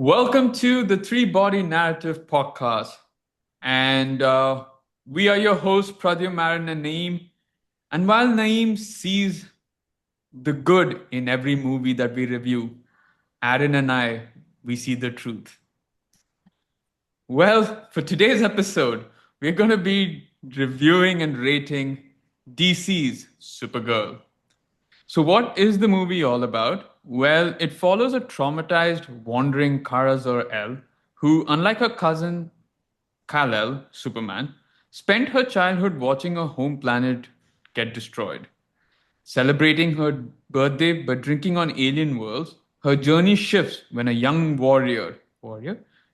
Welcome to the Three Body Narrative Podcast. And we are your hosts, Pradyum, Maran, and Naeem. And while Naeem sees the good in every movie that we review, Aaron and I, we see the truth. Well, for today's episode, we're going to be reviewing and rating DC's Supergirl. So, what is the movie all about? Well, it follows a traumatized, wandering Kara Zor-El who, unlike her cousin Kal-El, Superman, spent her childhood watching her home planet get destroyed. Celebrating her birthday but drinking on alien worlds, her journey shifts when a young warrior,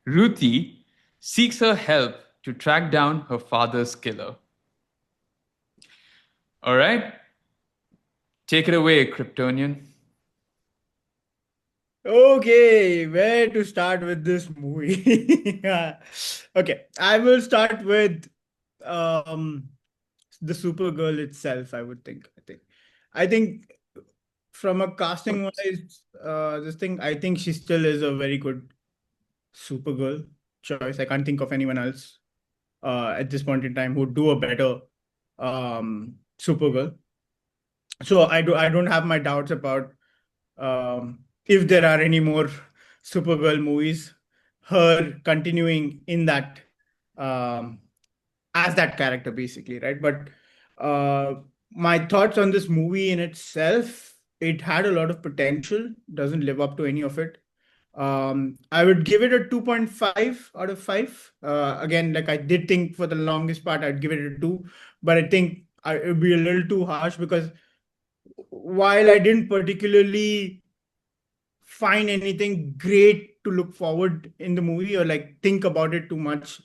Ruthie, seeks her help to track down her father's killer. All right, take it away, Kryptonian. Okay, where to start with this movie? Yeah. Okay, I will start with um the Supergirl itself, I think from a casting wise, I think she still is a very good Supergirl choice. I can't think of anyone else at this point in time who would do a better Supergirl. So I don't have my doubts about if there are any more Supergirl movies, her continuing in that um, as that character, basically, right? But uh, my thoughts on this movie in itself, it had a lot of potential, doesn't live up to any of it. I would give it a 2.5 out of 5. Again, like I did think for the longest part, I'd give it a 2, but I think it would be a little too harsh because while I didn't particularly find anything great to look forward in the movie or like think about it too much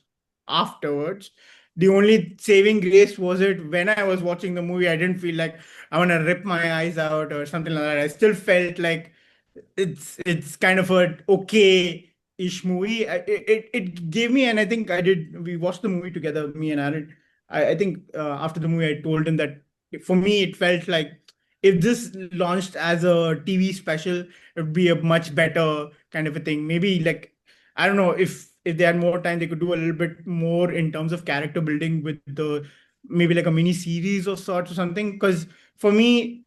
afterwards. The only saving grace was it when I was watching the movie, I didn't feel like I want to rip my eyes out or something like that. I still felt like it's kind of a okay-ish movie. It gave me, and I think we watched the movie together, me and Aaron. I think after the movie, I told him that for me, it felt like if this launched as a TV special, it would be a much better kind of a thing. Maybe like I don't know if they had more time, they could do a little bit more in terms of character building with the maybe like a mini series of sorts or something. Because for me,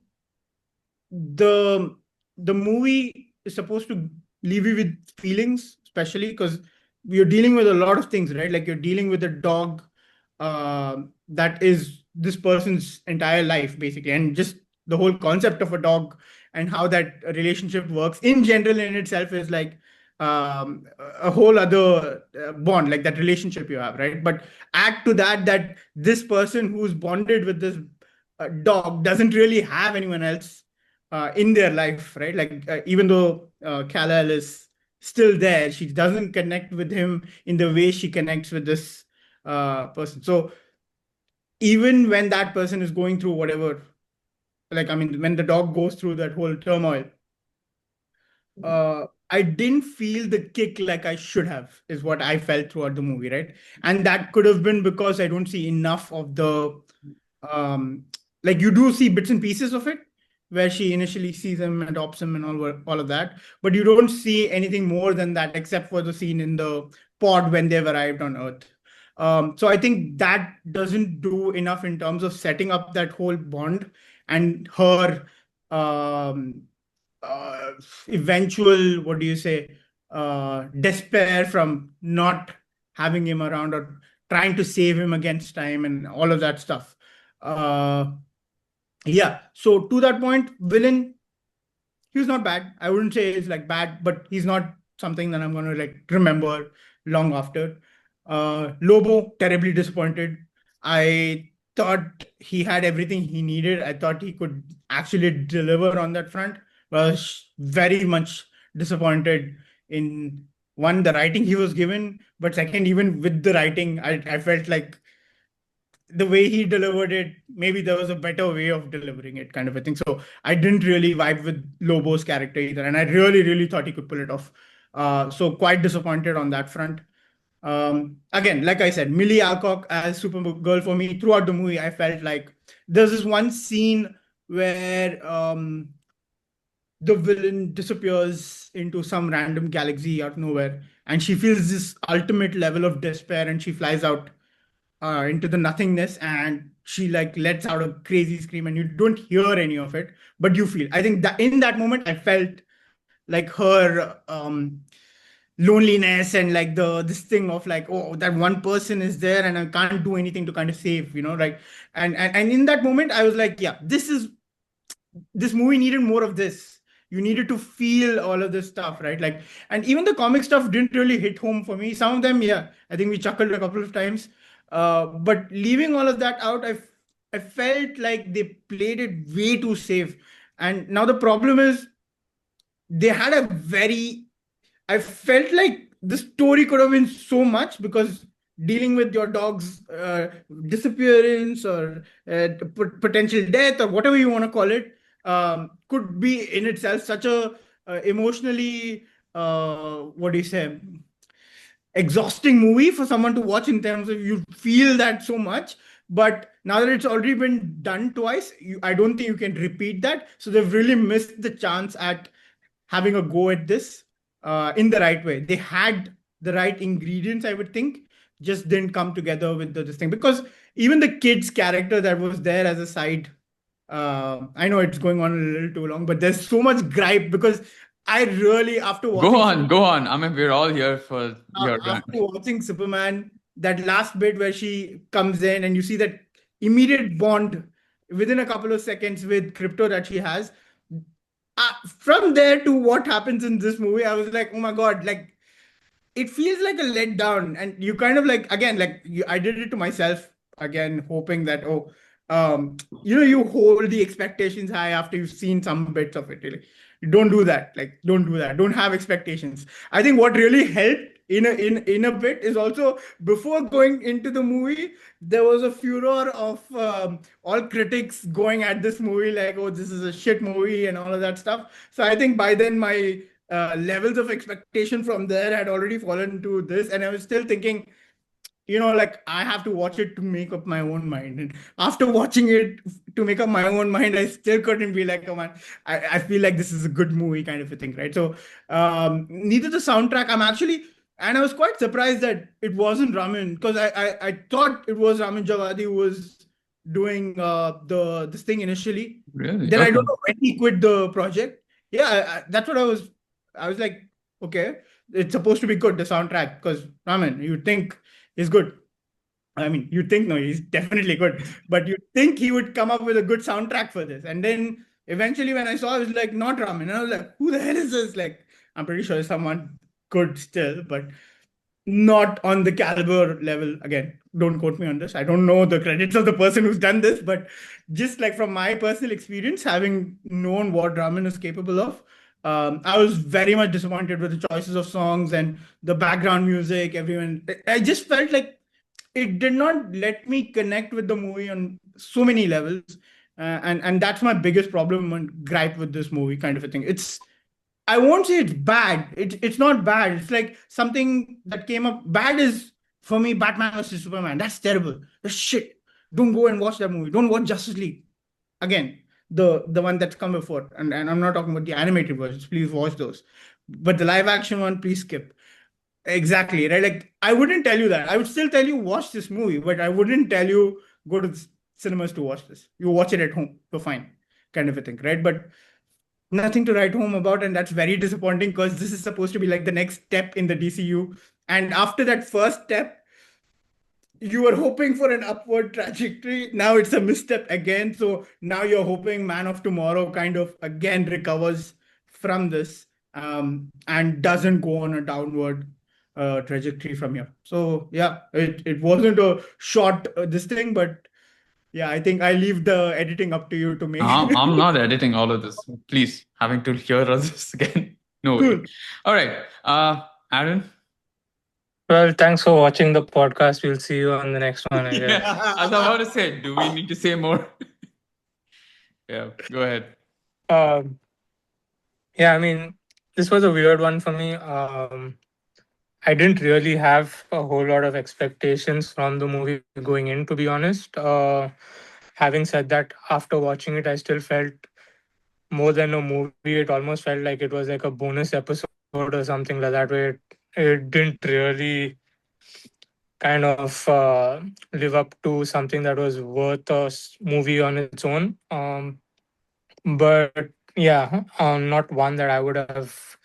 the the movie is supposed to leave you with feelings, especially because you're dealing with a lot of things, right? Like you're dealing with a dog that is this person's entire life, basically, and just the whole concept of a dog and how that relationship works in general in itself is like a whole other bond, like that relationship you have, right? But add to that that this person who's bonded with this dog doesn't really have anyone else in their life, right? Like even though Kal-El is still there, she doesn't connect with him in the way she connects with this person. So even when that person is going through whatever, like I mean, when the dog goes through that whole turmoil, I didn't feel the kick like I should have, is what I felt throughout the movie, right? And that could have been because I don't see enough of the um like you do see bits and pieces of it where she initially sees him, adopts him, and all of that, but you don't see anything more than that except for the scene in the pod when they've arrived on Earth. So I think that doesn't do enough in terms of setting up that whole bond and her um, uh, eventual, what do you say, despair from not having him around or trying to save him against time and all of that stuff. Uh, yeah. So to that point, villain, he's not bad. I wouldn't say he's like bad, but he's not something that I'm going to like remember long after. Lobo, terribly disappointed. I thought he had everything he needed. I thought he could actually deliver on that front. Was very much disappointed in one, the writing he was given, but second, even with the writing, I felt like the way he delivered it, maybe there was a better way of delivering it, kind of a thing. So I didn't really vibe with Lobo's character either, and I really, really thought he could pull it off. So quite disappointed on that front. Again, like I said, Millie Alcock as Supergirl for me throughout the movie, I felt like there's this one scene where the villain disappears into some random galaxy out of nowhere, and she feels this ultimate level of despair, and she flies out into the nothingness, and she like lets out a crazy scream, and you don't hear any of it, but you feel. I think that in that moment, I felt like her loneliness, and like the this thing of like, oh, that one person is there and I can't do anything to kind of save, right? And in that moment I was like, yeah, this movie needed more of this. You needed to feel all of this stuff, right? Like, and even the comic stuff didn't really hit home for me. Some of them, yeah, I think we chuckled a couple of times. But leaving all of that out, I felt like they played it way too safe. And now the problem is they had a very, I felt like the story could have been so much, because dealing with your dog's disappearance, or potential death, or whatever you want to call it, could be in itself such a emotionally, what do you say, exhausting movie for someone to watch, in terms of you feel that so much. But now that it's already been done twice, I don't think you can repeat that. So they've really missed the chance at having a go at this in the right way. They had the right ingredients, I would think, just didn't come together with this thing. Because even the kid's character that was there as a side, I know it's going on a little too long, but there's so much gripe, because I really, after Go watching on, go on. I mean, we're all here for your after rant. watching Superman, that last bit where she comes in and you see that immediate bond within a couple of seconds with crypto that she has. From there to what happens in this movie, I was like, oh my god, like it feels like a letdown, and you kind of like, again, like I did it to myself again, hoping that, oh, you hold the expectations high after you've seen some bits of it. Really, don't do that. Like, don't do that. Don't have expectations. I think what really helped in a bit is also, before going into the movie, there was a furor of all critics going at this movie like, oh, this is a shit movie and all of that stuff. So I think by then my levels of expectation from there had already fallen to this, and I was still thinking, like I have to watch it to make up my own mind. And after watching it to make up my own mind, I still couldn't be like, oh man, I feel like this is a good movie, kind of a thing, right? So neither the soundtrack, and I was quite surprised that it wasn't Ramin, because I thought it was Ramin Javadi who was doing the this thing initially. Really? Then I Okay. don't know when he quit the project. Yeah, that's what I was like, okay, it's supposed to be good, the soundtrack, because Ramin, you think is good. I mean, you think, no, he's definitely good, but you think he would come up with a good soundtrack for this. And then eventually, when I saw, it was like, not Ramin. And I was like, who the hell is this? Like, I'm pretty sure it's someone good still, but not on the caliber level. Again, don't quote me on this. I don't know the credits of the person who's done this, but just like from my personal experience, having known what Ramin is capable of, I was very much disappointed with the choices of songs and the background music. Everyone, I just felt like it did not let me connect with the movie on so many levels, and that's my biggest problem and gripe with this movie, kind of a thing. I won't say it's bad. It's not bad. It's like something that came up. Bad is for me Batman versus Superman. That's terrible. That's shit. Don't go and watch that movie. Don't watch Justice League. Again, the one that's come before. And I'm not talking about the animated versions. Please watch those. But the live action one, please skip. Exactly, right? Like I wouldn't tell you that. I would still tell you watch this movie, but I wouldn't tell you go to the cinemas to watch this. You watch it at home. You're fine. Kind of a thing, right? But nothing to write home about, and that's very disappointing, because this is supposed to be like the next step in the DCU. And after that first step, you were hoping for an upward trajectory. Now it's a misstep again. So now you're hoping Man of Tomorrow kind of again recovers from this, and doesn't go on a downward trajectory from here. So yeah, it wasn't a short this thing, but yeah, I think I leave the editing up to you to make. I'm not editing all of this. Please, having to hear us again. No way. Cool. All right. Aaron? Well, thanks for watching the podcast. We'll see you on the next one, I guess. Yeah, I was about to say, do we need to say more? Yeah, go ahead. Um, yeah, I mean, this was a weird one for me. I didn't really have a whole lot of expectations from the movie going in, to be honest. Having said that, after watching it, I still felt more than a movie. It almost felt like it was like a bonus episode or something like that, where it didn't really kind of live up to something that was worth a movie on its own. But yeah, not one that I would have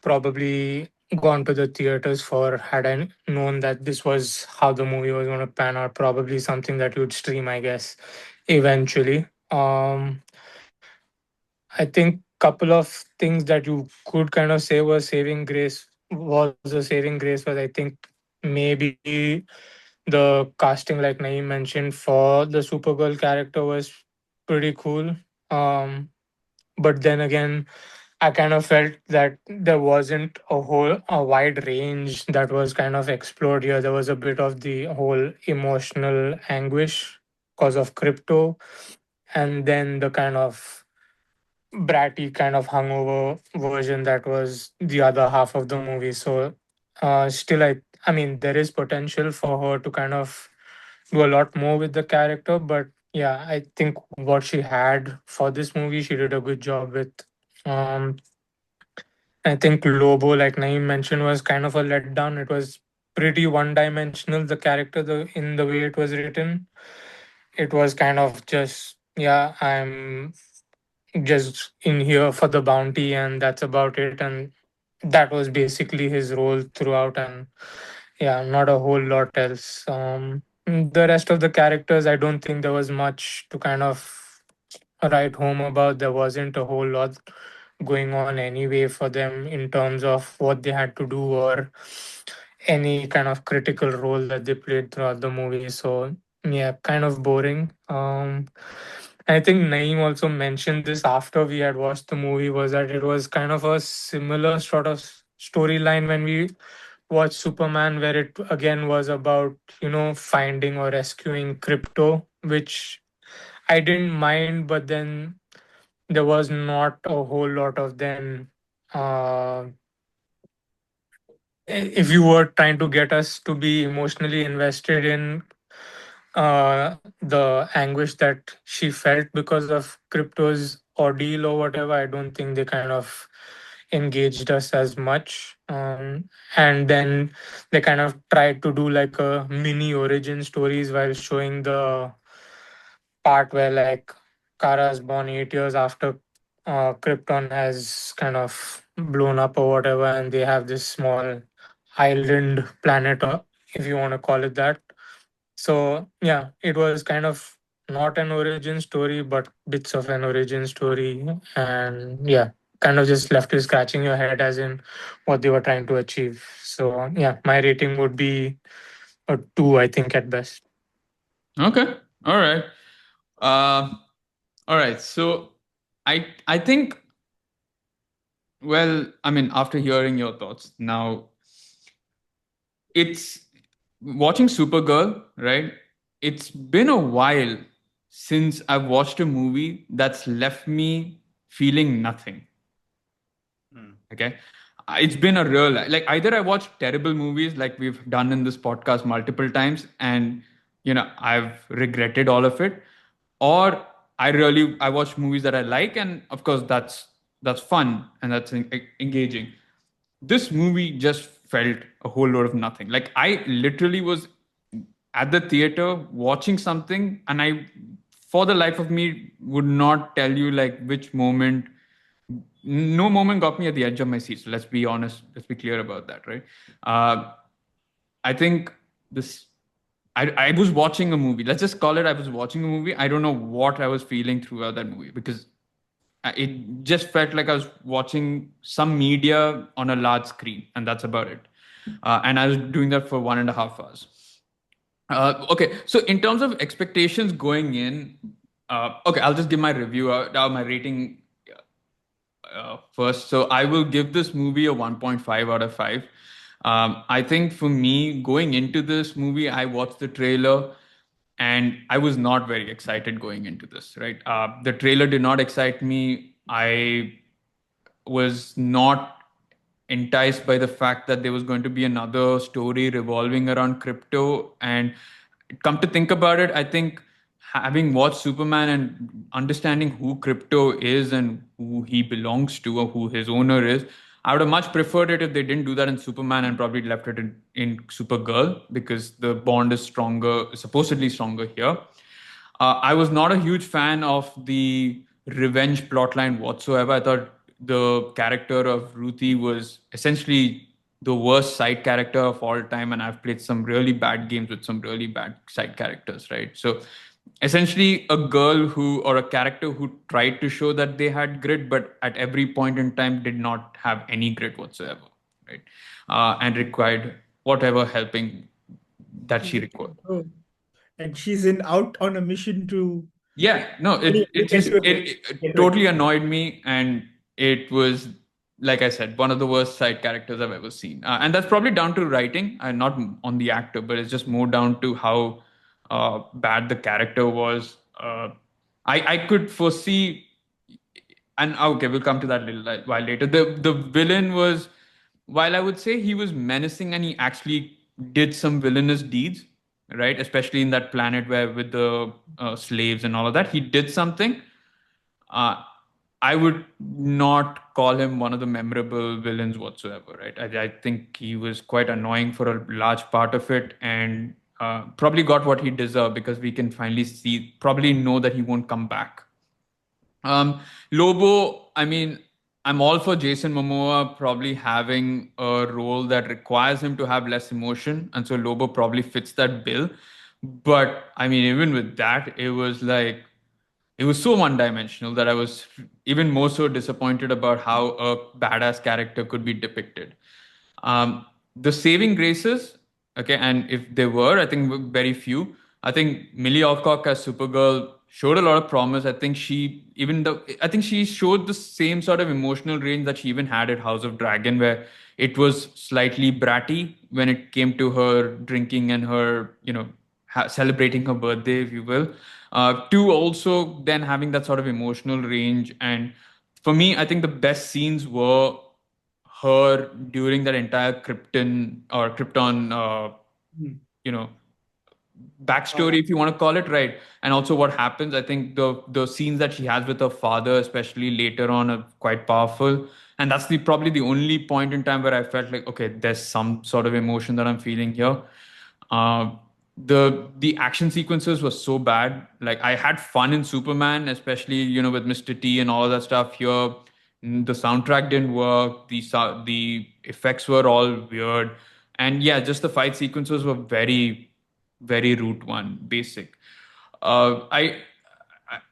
probably gone to the theaters for had I known that this was how the movie was going to pan out. Probably something that you'd stream, I guess, eventually. I think couple of things that you could kind of say was saving grace was a saving grace was, I think, maybe the casting, like Naeem mentioned, for the Supergirl character was pretty cool. Um, but then again, I kind of felt that there wasn't a wide range that was kind of explored here. There was a bit of the whole emotional anguish because of crypto, and then the kind of bratty kind of hungover version that was the other half of the movie. So still, I mean, there is potential for her to kind of do a lot more with the character, but yeah, I think what she had for this movie, she did a good job with. um I think Lobo, like Naeem mentioned, was kind of a letdown. It was pretty one dimensional, the character, in the way it was written. It was kind of just, yeah, I'm just in here for the bounty, and that's about it. And that was basically his role throughout. And yeah, not a whole lot else. The rest of the characters, I don't think there was much to kind of write home about. There wasn't a whole lot going on anyway for them in terms of what they had to do or any kind of critical role that they played throughout the movie. So yeah, kind of boring. I think Naeem also mentioned this after we had watched the movie, was that it was kind of a similar sort of storyline when we watched Superman, where it again was about, finding or rescuing crypto, which I didn't mind, but then there was not a whole lot of then. Uh, if you were trying to get us to be emotionally invested in the anguish that she felt because of crypto's ordeal or whatever, I don't think they kind of engaged us as much. And then they kind of tried to do like a mini origin stories while showing the part where like Kara is born 8 years after Krypton has kind of blown up or whatever, and they have this small island planet, or if you want to call it that. So yeah, it was kind of not an origin story, but bits of an origin story, and yeah, kind of just left you scratching your head as in what they were trying to achieve. So yeah, my rating would be a two, I think, at best. Okay. All right. Uh, all right. So I think, well, I mean, after hearing your thoughts, now it's watching Supergirl, right? It's been a while since I've watched a movie that's left me feeling nothing. Okay. It's been a real, like, either I watch terrible movies like we've done in this podcast multiple times, and I've regretted all of it, or I watch movies that I like, and of course that's fun and that's engaging. This movie just felt a whole lot of nothing. Like, I literally was at the theater watching something, and I, for the life of me, would not tell you like which moment. No moment got me at the edge of my seat. So let's be honest. Let's be clear about that, right? Uh, I think this. I was watching a movie. Let's just call it. I was watching a movie. I don't know what I was feeling throughout that movie, because it just felt like I was watching some media on a large screen, and that's about it. And I was doing that for 1.5 hours. Okay, so in terms of expectations going in, okay, I'll just give my review, my rating first. So I will give this movie a 1.5 out of 5. I think for me, going into this movie, I watched the trailer and I was not very excited going into this, right? The trailer did not excite me. I was not enticed by the fact that there was going to be another story revolving around crypto. And come to think about it, I think having watched Superman and understanding who Crypto is and who he belongs to or who his owner is, I would have much preferred it if they didn't do that in Superman and probably left it in Supergirl, because the bond is stronger, supposedly stronger here. I was not a huge fan of the revenge plotline whatsoever. I thought the character of Ruthie was essentially the worst side character of all time, and I've played some really bad games with some really bad side characters, right? So essentially a girl who, or a character who tried to show that they had grit, but at every point in time did not have any grit whatsoever, right? And required whatever helping that she required. Oh, and she's out on a mission to Yeah, no, it get just to it get to totally annoyed me, and it was, like I said, one of the worst side characters I've ever seen, and that's probably down to writing and not on the actor, but it's just more down to how bad the character was. I could foresee, and okay, we'll come to that a little while later. The villain was, while I would say he was menacing and he actually did some villainous deeds, right? Especially in that planet where with the slaves and all of that, he did something. Uh, I would not call him one of the memorable villains whatsoever, right? I think he was quite annoying for a large part of it, and probably got what he deserved because we can finally see, probably know that he won't come back. Lobo, I mean, I'm all for Jason Momoa probably having a role that requires him to have less emotion, and so Lobo probably fits that bill. But I mean, even with that, it was so one-dimensional that I was even more so disappointed about how a badass character could be depicted. Um, the saving graces, okay, and if there were, I think very few. I think Millie Alcock as Supergirl showed a lot of promise. I think she showed the same sort of emotional range that she even had at House of Dragon, where it was slightly bratty when it came to her drinking and her, celebrating her birthday, if you will. Two, also then having that sort of emotional range. And for me, I think the best scenes were her during that entire Krypton, you know, uh, backstory, if you want to call it, right? And also what happens. I think the scenes that she has with her father, especially later on, are quite powerful. And that's the probably the only point in time where I felt like, okay, there's some sort of emotion that I'm feeling here. Uh, the action sequences were so bad. Like I had fun in Superman, especially with Mr. T and all of that stuff. Here, the soundtrack didn't work. The effects were all weird, and yeah, just the fight sequences were very, very route one, basic. Uh, I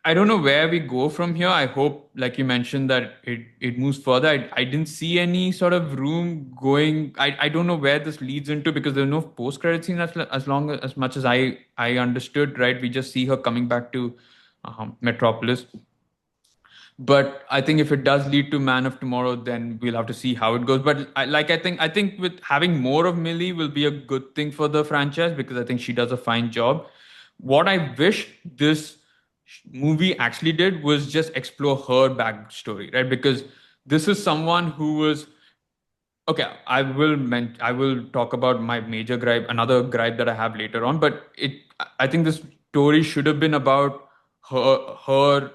I don't know where we go from here. I hope, like you mentioned, that it moves further. I didn't see any sort of room going. I don't know where this leads into because there's no post credit scene as long as much as I understood. Right, we just see her coming back to Metropolis. But I think if it does lead to Man of Tomorrow, then we'll have to see how it goes. But I think with having more of Millie will be a good thing for the franchise because I think she does a fine job. What I wish this movie actually did was just explore her backstory, right? Because this is someone who was okay. I will talk about my major gripe, another gripe that I have later on. But I think this story should have been about her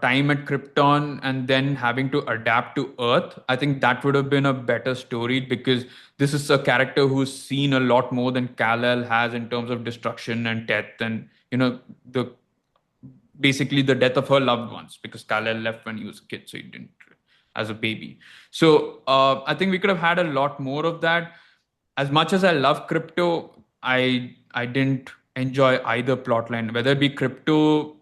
time at Krypton and then having to adapt to Earth. I think that would have been a better story because this is a character who's seen a lot more than Kal-El has in terms of destruction and death, and the basically the death of her loved ones because Kal-El left when he was a kid, so he didn't as a baby. So I think we could have had a lot more of that. As much as I love Crypto, I didn't enjoy either plotline. Whether it be Crypto,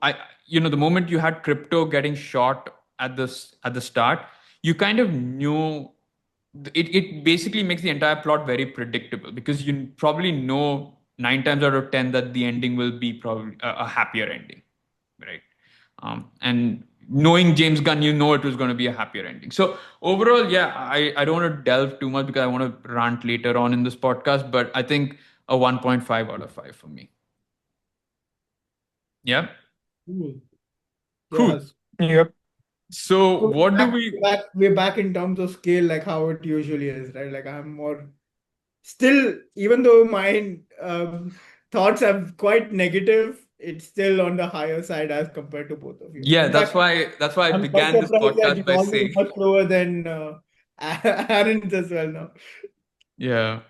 the moment you had Crypto getting shot at the start, you kind of knew it basically makes the entire plot very predictable because you probably know 9 times out of 10 that the ending will be probably a happier ending, right? And knowing James Gunn, you know it was going to be a happier ending. So overall, yeah, I don't want to delve too much because I want to rant later on in this podcast, but I think a 1.5 out of 5 for me. Yeah, cool. cool. Yes. Yep. So So what do we? we're back in terms of scale, like how it usually is, right? Like I'm more still, even though my thoughts are quite negative, it's still on the higher side as compared to both of you. Yeah, In fact, that's why I I'm quite began this surprised that podcast by yours is saying, much lower than Aaron's as well now. yeah.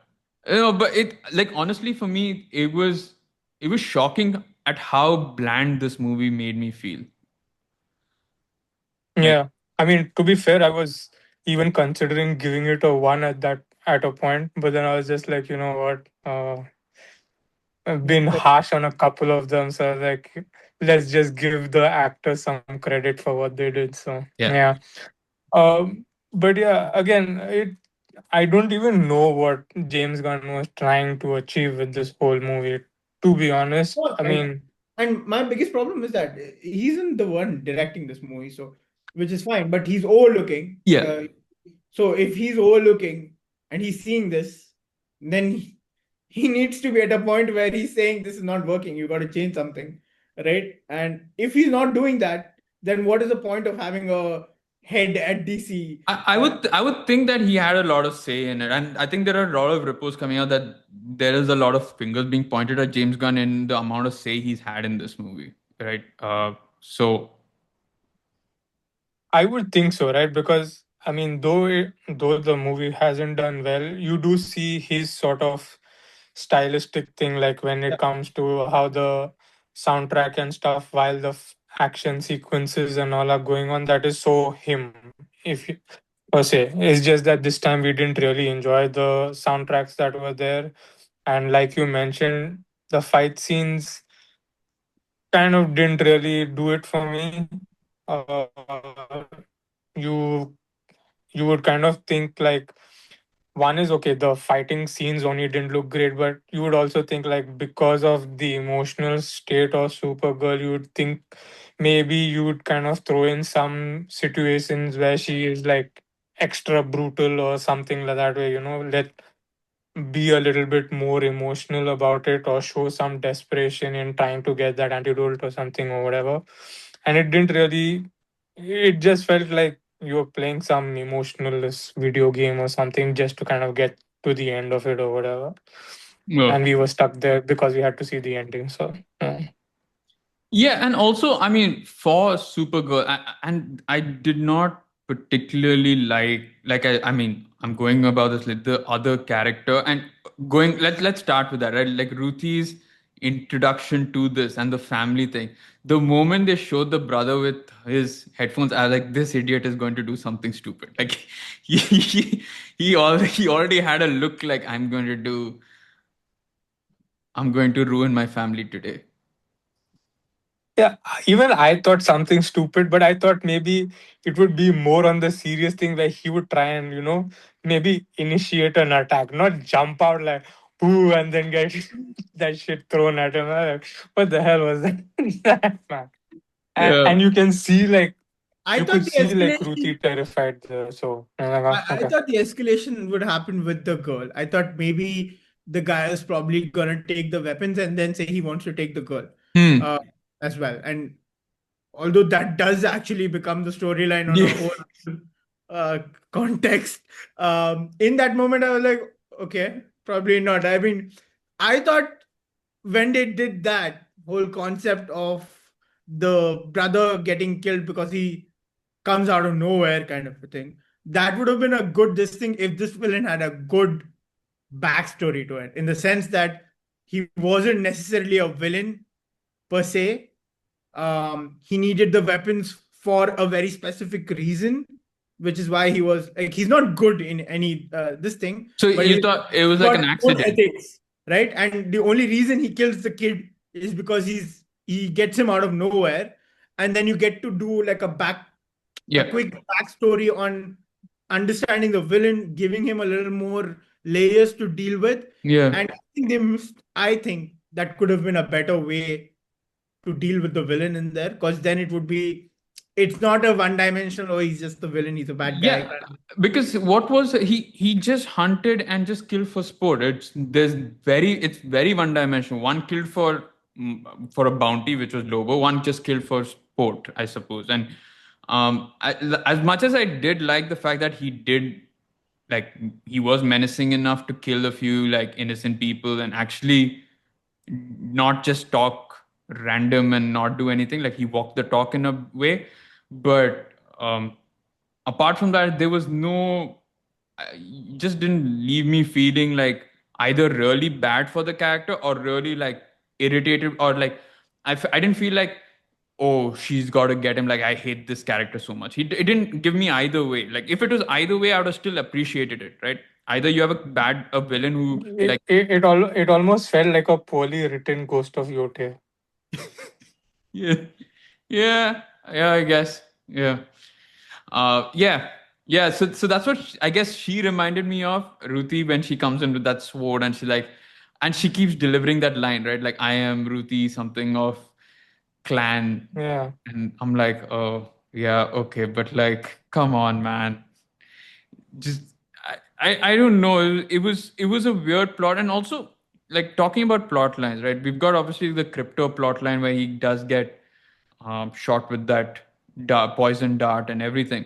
But it, like, honestly, for me, it was shocking at how bland this movie made me feel. Like, Yeah. I mean, to be fair, I was even considering giving it a one at a point, but then I was just like, you know what? I've been harsh on a couple of them, so I was like, let's just give the actors some credit for what they did. So yeah. yeah. But yeah, again, I don't even know what James Gunn was trying to achieve with this whole movie. To be honest, No, I mean, and my biggest problem is that he isn't the one directing this movie, so which is fine, but he's overlooking. Yeah. So if he's overlooking and he's seeing this, then he needs to be at a point where he's saying this is not working. You got to change something, right? And if he's not doing that, then what is the point of having a head at DC? I would think that he had a lot of say in it, and I think there are a lot of reports coming out that there is a lot of fingers being pointed at James Gunn in the amount of say he's had in this movie, right? So I would think so, right? Because I mean, though the movie hasn't done well, you do see his sort of stylistic thing, like when it comes to how the soundtrack and stuff, while the action sequences and all are going on, that is so him. If you, per se, it's just that this time we didn't really enjoy the soundtracks that were there, and like you mentioned, the fight scenes kind of didn't really do it for me. You you would kind of think like one is okay, the fighting scenes only didn't look great, but you would also think like because of the emotional state of Supergirl, you would think maybe you would kind of throw in some situations where she is like extra brutal or something like that, where let be a little bit more emotional about it or show some desperation in trying to get that antidote or something or whatever. And it didn't really, it just felt like you were playing some emotionless video game or something just to kind of get to the end of it or whatever. no. And we were stuck there because we had to see the ending. So, Yeah, and also, I mean, for Supergirl, and I did not particularly I mean, I'm going about this like the other character and going. Let's start with that, right? Like Ruthie's introduction to this and the family thing. The moment they showed the brother with his headphones, I was like, this idiot is going to do something stupid. Like he already had a look like I'm going to ruin my family today. yeah, even I thought something stupid, but I thought maybe it would be more on the serious thing where he would try and, maybe initiate an attack, not jump out like, ooh, and then get that shit thrown at him. I'm like, what the hell was that, that man? And Yeah. you can see, like, I you thought could the see, like, escalation Ruthie terrified there. So, I'm like, oh, I okay. thought the escalation would happen with the girl. I thought maybe the guy is probably gonna take the weapons and then say he wants to take the girl Hmm. uh, as well. And although that does actually become the storyline on a Yeah. whole uh, context, in that moment I was like, okay, probably not. I mean, I thought when they did that whole concept of the brother getting killed because he comes out of nowhere kind of a thing. That would have been a good this thing if this villain had a good backstory to it, in the sense that he wasn't necessarily a villain per se. He needed the weapons for a very specific reason, which is why he was like he's not good in any this thing, So but you thought it was he's like got an good accident? ethics, right? And the only reason he kills the kid is because he gets him out of nowhere, and then you get to do like a Yeah. quick backstory on understanding the villain, giving him a little more layers to deal with. Yeah. And I think they missed, I think that could have been a better way to deal with the villain in there, because then it would be, it's not a one dimensional, oh, he's just the villain, he's a bad guy. Yeah. Because what was he just hunted and just killed for sport. It's very one dimensional. One killed for a bounty, which was Lobo. One just killed for sport, I suppose. And as much as I did like the fact that he did, like, he was menacing enough to kill a few like innocent people and actually not just talk random and not do anything. Like he walked the talk in a way, but apart from that, there was no. It just didn't leave me feeling like either really bad for the character or really like irritated or like I didn't feel like, oh, she's got to get him. Like I hate this character so much. It didn't give me either way. Like if it was either way, I would have still appreciated it, right? Either you have a villain who like It almost felt like a poorly written Ghost of Yote. yeah yeah I guess yeah yeah yeah so that's what I guess she reminded me of Ruthie when she comes in with that sword and she like and she keeps delivering that line, right? Like I am Ruthie something of clan. Yeah. And I'm like, oh yeah, okay, but like come on, man. Just I don't know. It was a weird plot, and also like talking about plot lines, right? We've got obviously the crypto plot line where he does get shot with that poison dart and everything.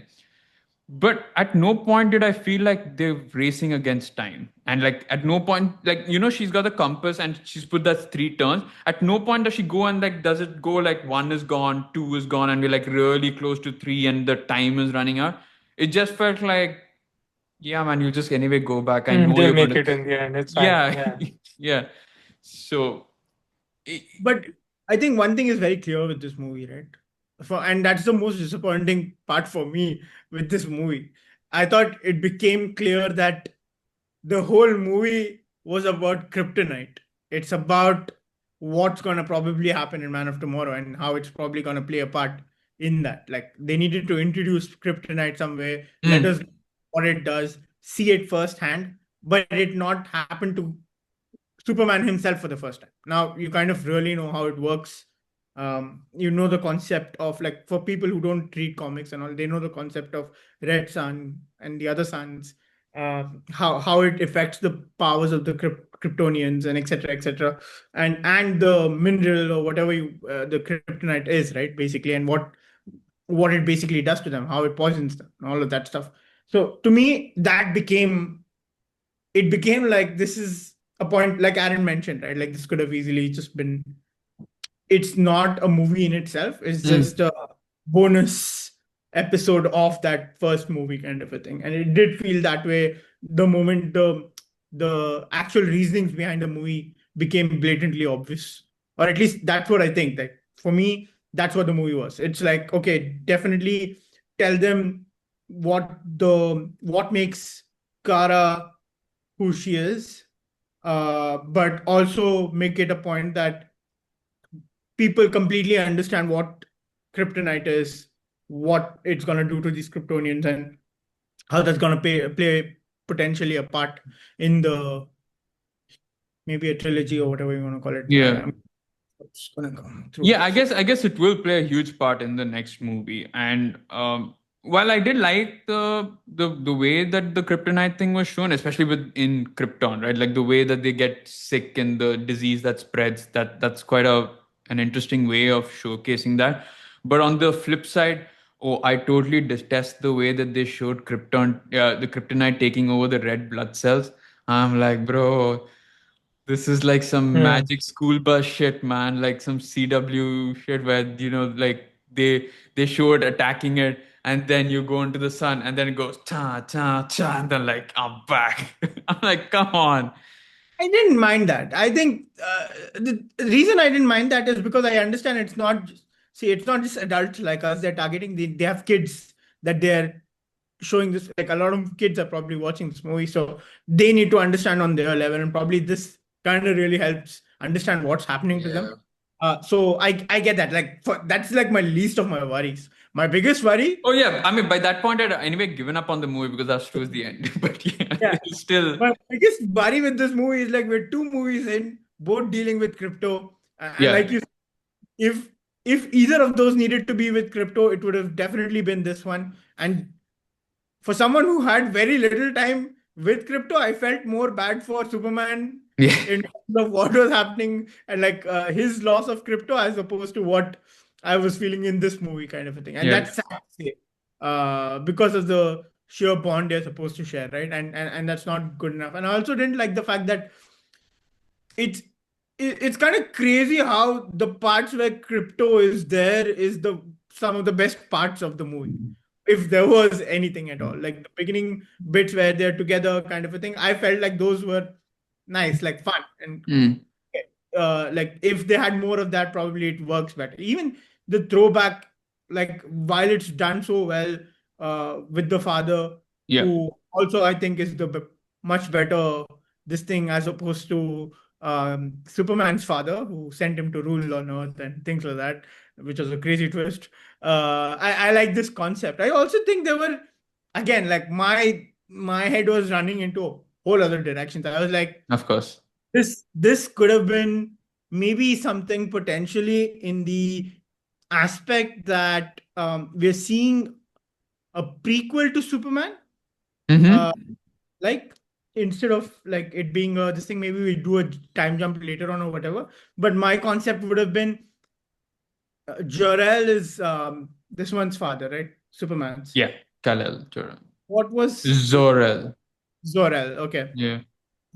But at no point did I feel like they're racing against time. And like at no point, like she's got the compass and she's put that 3 turns. At no point does she go and like does it go like one is gone, two is gone, and we're like really close to three and the time is running out. It just felt like, yeah, man, you just anyway go back. I know They'll you're make gonna. it in the end. It's fine. Yeah, Yeah. yeah. So, it, But I think one thing is very clear with this movie, right? And that's the most disappointing part for me with this movie. I thought it became clear that the whole movie was about kryptonite. It's about what's going to probably happen in Man of Tomorrow and how it's probably going to play a part in that. Like they needed to introduce kryptonite some way, let mm, us know what it does, see it firsthand, but it not happen to Superman himself for the first time. Now you kind of really know how it works. You know the concept of, like, for people who don't read comics and all, they know the concept of Red Sun and the other suns, how it affects the powers of the Kryptonians and etc. etc. And the mineral or whatever the kryptonite is, right? Basically, and what it basically does to them, how it poisons them, and all of that stuff. So to me, it became like this is a point, like Aaron mentioned, right? Like this could have easily just been, it's not a movie in itself, it's mm, just a bonus episode of that first movie kind of a thing. And it did feel that way the moment the actual reasonings behind the movie became blatantly obvious. Or at least that's what I think. Like for me, that's what the movie was. It's like, okay, definitely tell them what makes Kara who she is, but also make it a point that people completely understand what kryptonite is, what it's going to do to these Kryptonians, and how that's going to play potentially a part in the maybe a trilogy or whatever you want to call it. yeah. It's going to come through. Yeah, I guess it will play a huge part in the next movie. And while I did like the way that the kryptonite thing was shown, especially with in Krypton, right? Like the way that they get sick and the disease that spreads, that's quite an interesting way of showcasing that. But on the flip side, oh, I totally detest the way that they showed the kryptonite taking over the red blood cells. I'm like, bro, this is like some Yeah. magic school bus shit, man. Like some CW shit where like they show it attacking it, and then you go into the sun, and then it goes cha cha cha, and then like I'm back. I'm like, come on. I didn't mind that. I think the reason I didn't mind that is because I understand it's not just adults like us they're targeting. They have kids that they're showing this. Like a lot of kids are probably watching this movie, so they need to understand on their level, and probably this kind of really helps understand what's happening to them. So I get that. Like that's like my least of my worries. My biggest worry, Oh yeah, I mean by that point I'd anyway given up on the movie because that's towards the end. But yeah, yeah, it's still my biggest worry with this movie is like we're two movies in, both dealing with crypto, and yeah like you, if if either of those needed to be with crypto, it would have definitely been this one. And for someone who had very little time with crypto, I felt more bad for Superman yeah in terms of what was happening and like his loss of crypto as opposed to what I was feeling in this movie, kind of a thing. And yeah that's sad to say, because of the sheer bond they're supposed to share, right? And that's not good enough. And I also didn't like the fact that it's it's kind of crazy how the parts where crypto is there is the some of the best parts of the movie, if there was anything at all. Like the beginning bits where they're together, kind of a thing. I felt like those were nice, like fun, and Mm. like if they had more of that, probably it works better. Even the throwback, like while it's done so well with the father, Yeah, who also I think is the much better this thing as opposed to Superman's father, who sent him to rule on Earth and things like that, which was a crazy twist. I like this concept. I also think there were, again, like my head was running into whole other directions. I was like, of course. this could have been maybe something potentially in the aspect that we're seeing a prequel to Superman. Uh, Mm-hmm. like instead of like it being this thing, maybe we do a time jump later on or whatever. But my concept would have been Jor-El is this one's father, right? Superman's. Yeah, Kal-El, Jor-El. What was Zor-El. Zor-El? Okay. Yeah.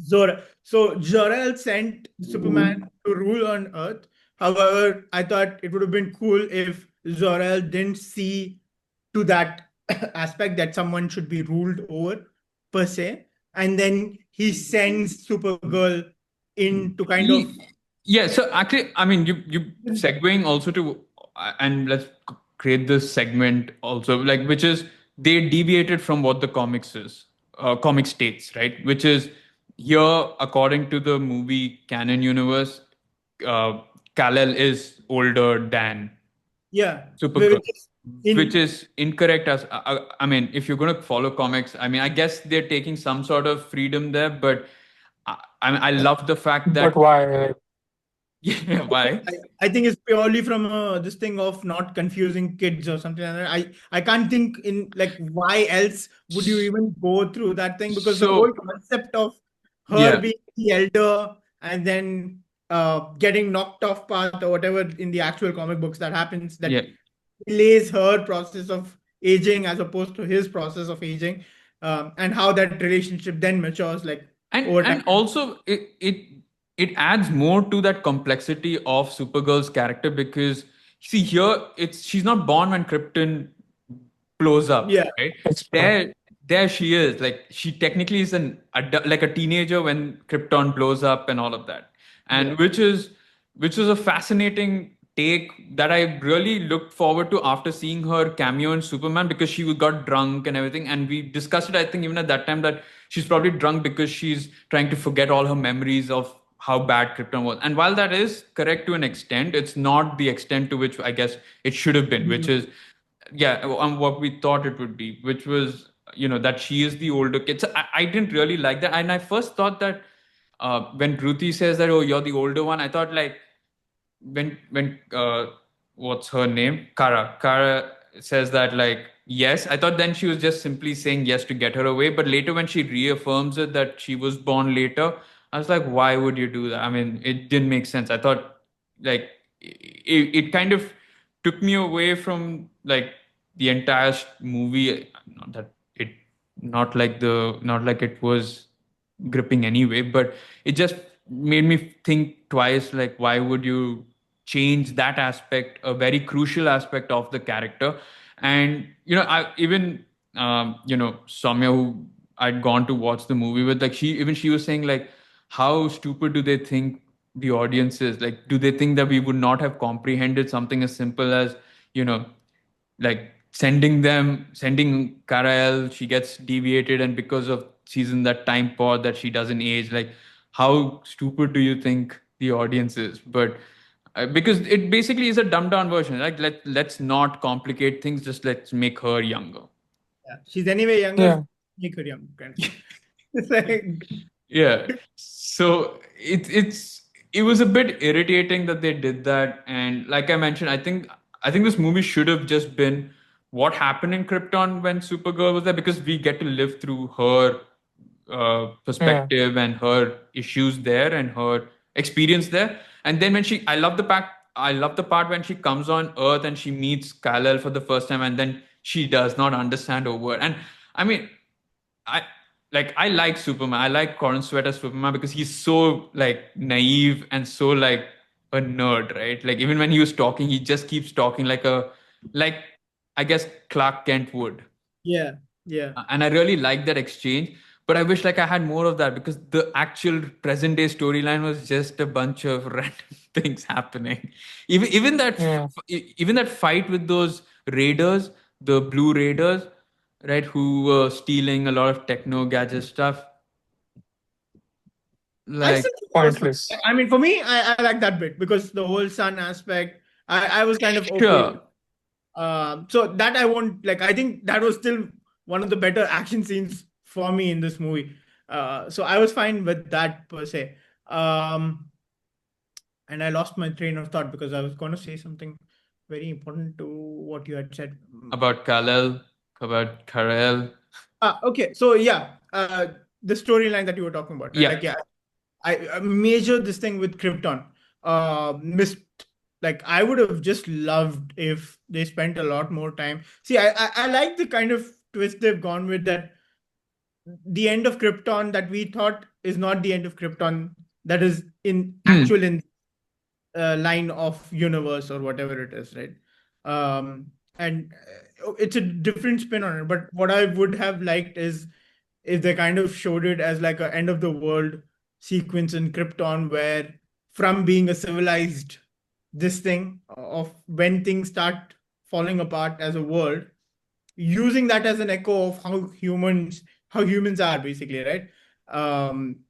So Jor-El sent Superman to rule on Earth. However, I thought it would have been cool if Zor-El didn't see to that aspect that someone should be ruled over per se, and then he sends Supergirl in to kind of. Ye- Yeah, so actually, I mean, you segueing also to, and let's create this segment also, like which is they deviated from what the comics is, comic states, right? Which is here, according to the movie canon universe, uh, Kal-El is older than Yeah, Supergirl, which is which in. is incorrect. As I mean, if you're going to follow comics, I mean, I guess they're taking some sort of freedom there, but I love the fact But that why? Like, yeah, why? I think it's purely from this thing of not confusing kids or something like that. I can't think in like why else would you even go through that thing, because the whole So concept of her yeah, being the elder and then getting knocked off path or whatever in the actual comic books that happens, yeah, that delays her process of aging as opposed to his process of aging, and how that relationship then matures like over and time. also it adds more to that complexity of Supergirl's character because see here it's she's not born when Krypton blows up, Yeah, right? it's There she is. Like she technically is like a teenager when Krypton blows up and all of that, yeah. and which is a fascinating take that I really looked forward to after seeing her cameo in Superman because she got drunk and everything, and we discussed it. I think even at that time that she's probably drunk because she's trying to forget all her memories of how bad Krypton was. And while that is correct to an extent, it's not the extent to which I guess it should have been, which is yeah what we thought it would be, which was that she is the older kid. So I didn't really like that, and I first thought that when Ruthie says that, oh, you're the older one, I thought like when what's her name, Kara says that, like, yes, I thought then she was just simply saying yes to get her away, but later when she reaffirms it that she was born later, I was like, why would you do that? I mean, it didn't make sense. I thought like it kind of took me away from like the entire movie. Not that it not like it was gripping anyway, but it just made me think twice, like why would you change that aspect, a very crucial aspect of the character. And I even Soumya, who I'd gone to watch the movie with, like she was saying like, how stupid do they think the audience is? Like, do they think that we would not have comprehended something as simple as you know like sending Kara-El, she gets deviated, and because of she's in that time pod that she doesn't age. Like, how stupid do you think the audience is? But because it basically is a dumbed down version. Like, let's not complicate things. Just let's make her younger. Yeah, she's anyway younger. yeah, Make her young, kind of thing. It's like, Yeah. So it was a bit irritating that they did that. And like I mentioned, I think this movie should have just been what happened in Krypton when Supergirl was there, because we get to live through her yeah, perspective and her issues there and her experience there. And then when I love the part when she comes on Earth and she meets Kal-El for the first time, and then she does not understand over. And I mean, I like I like Superman. I like Corin Sweat as Superman because he's so like naive and so like a nerd, right? Like even when he was talking, he just keeps talking like I guess Clark Kent would. Yeah, yeah. And I really like that exchange. But I wish like I had more of that because the actual present day storyline was just a bunch of random things happening. Even that Yeah. even that fight with those raiders, the blue raiders, right, who were stealing a lot of techno gadget stuff. I Like still think it was fun. Pointless. I mean, for me, I like that bit because the whole sun aspect, I was kind of okay with. sure, So that I won't like. I think that was still one of the better action scenes for me in this movie. So I was fine with that per se. Um, and I lost my train of thought because I was going to say something very important to what you had said. about Kal-El, about Kara-El. Okay, so yeah, the storyline that you were talking about, right? Yeah. Like, yeah, I measured this thing with Krypton. Missed like I would have just loved if they spent a lot more time. See, I like the kind of twist they've gone with that. The end of Krypton that we thought is not the end of Krypton that is in Hmm. actual in line of universe or whatever it is, right? And it's a different spin on it. But what I would have liked is if they kind of showed it as like a end of the world sequence in Krypton, where from being a civilized this thing of when things start falling apart as a world, using that as an echo of how humans are basically, right? Um,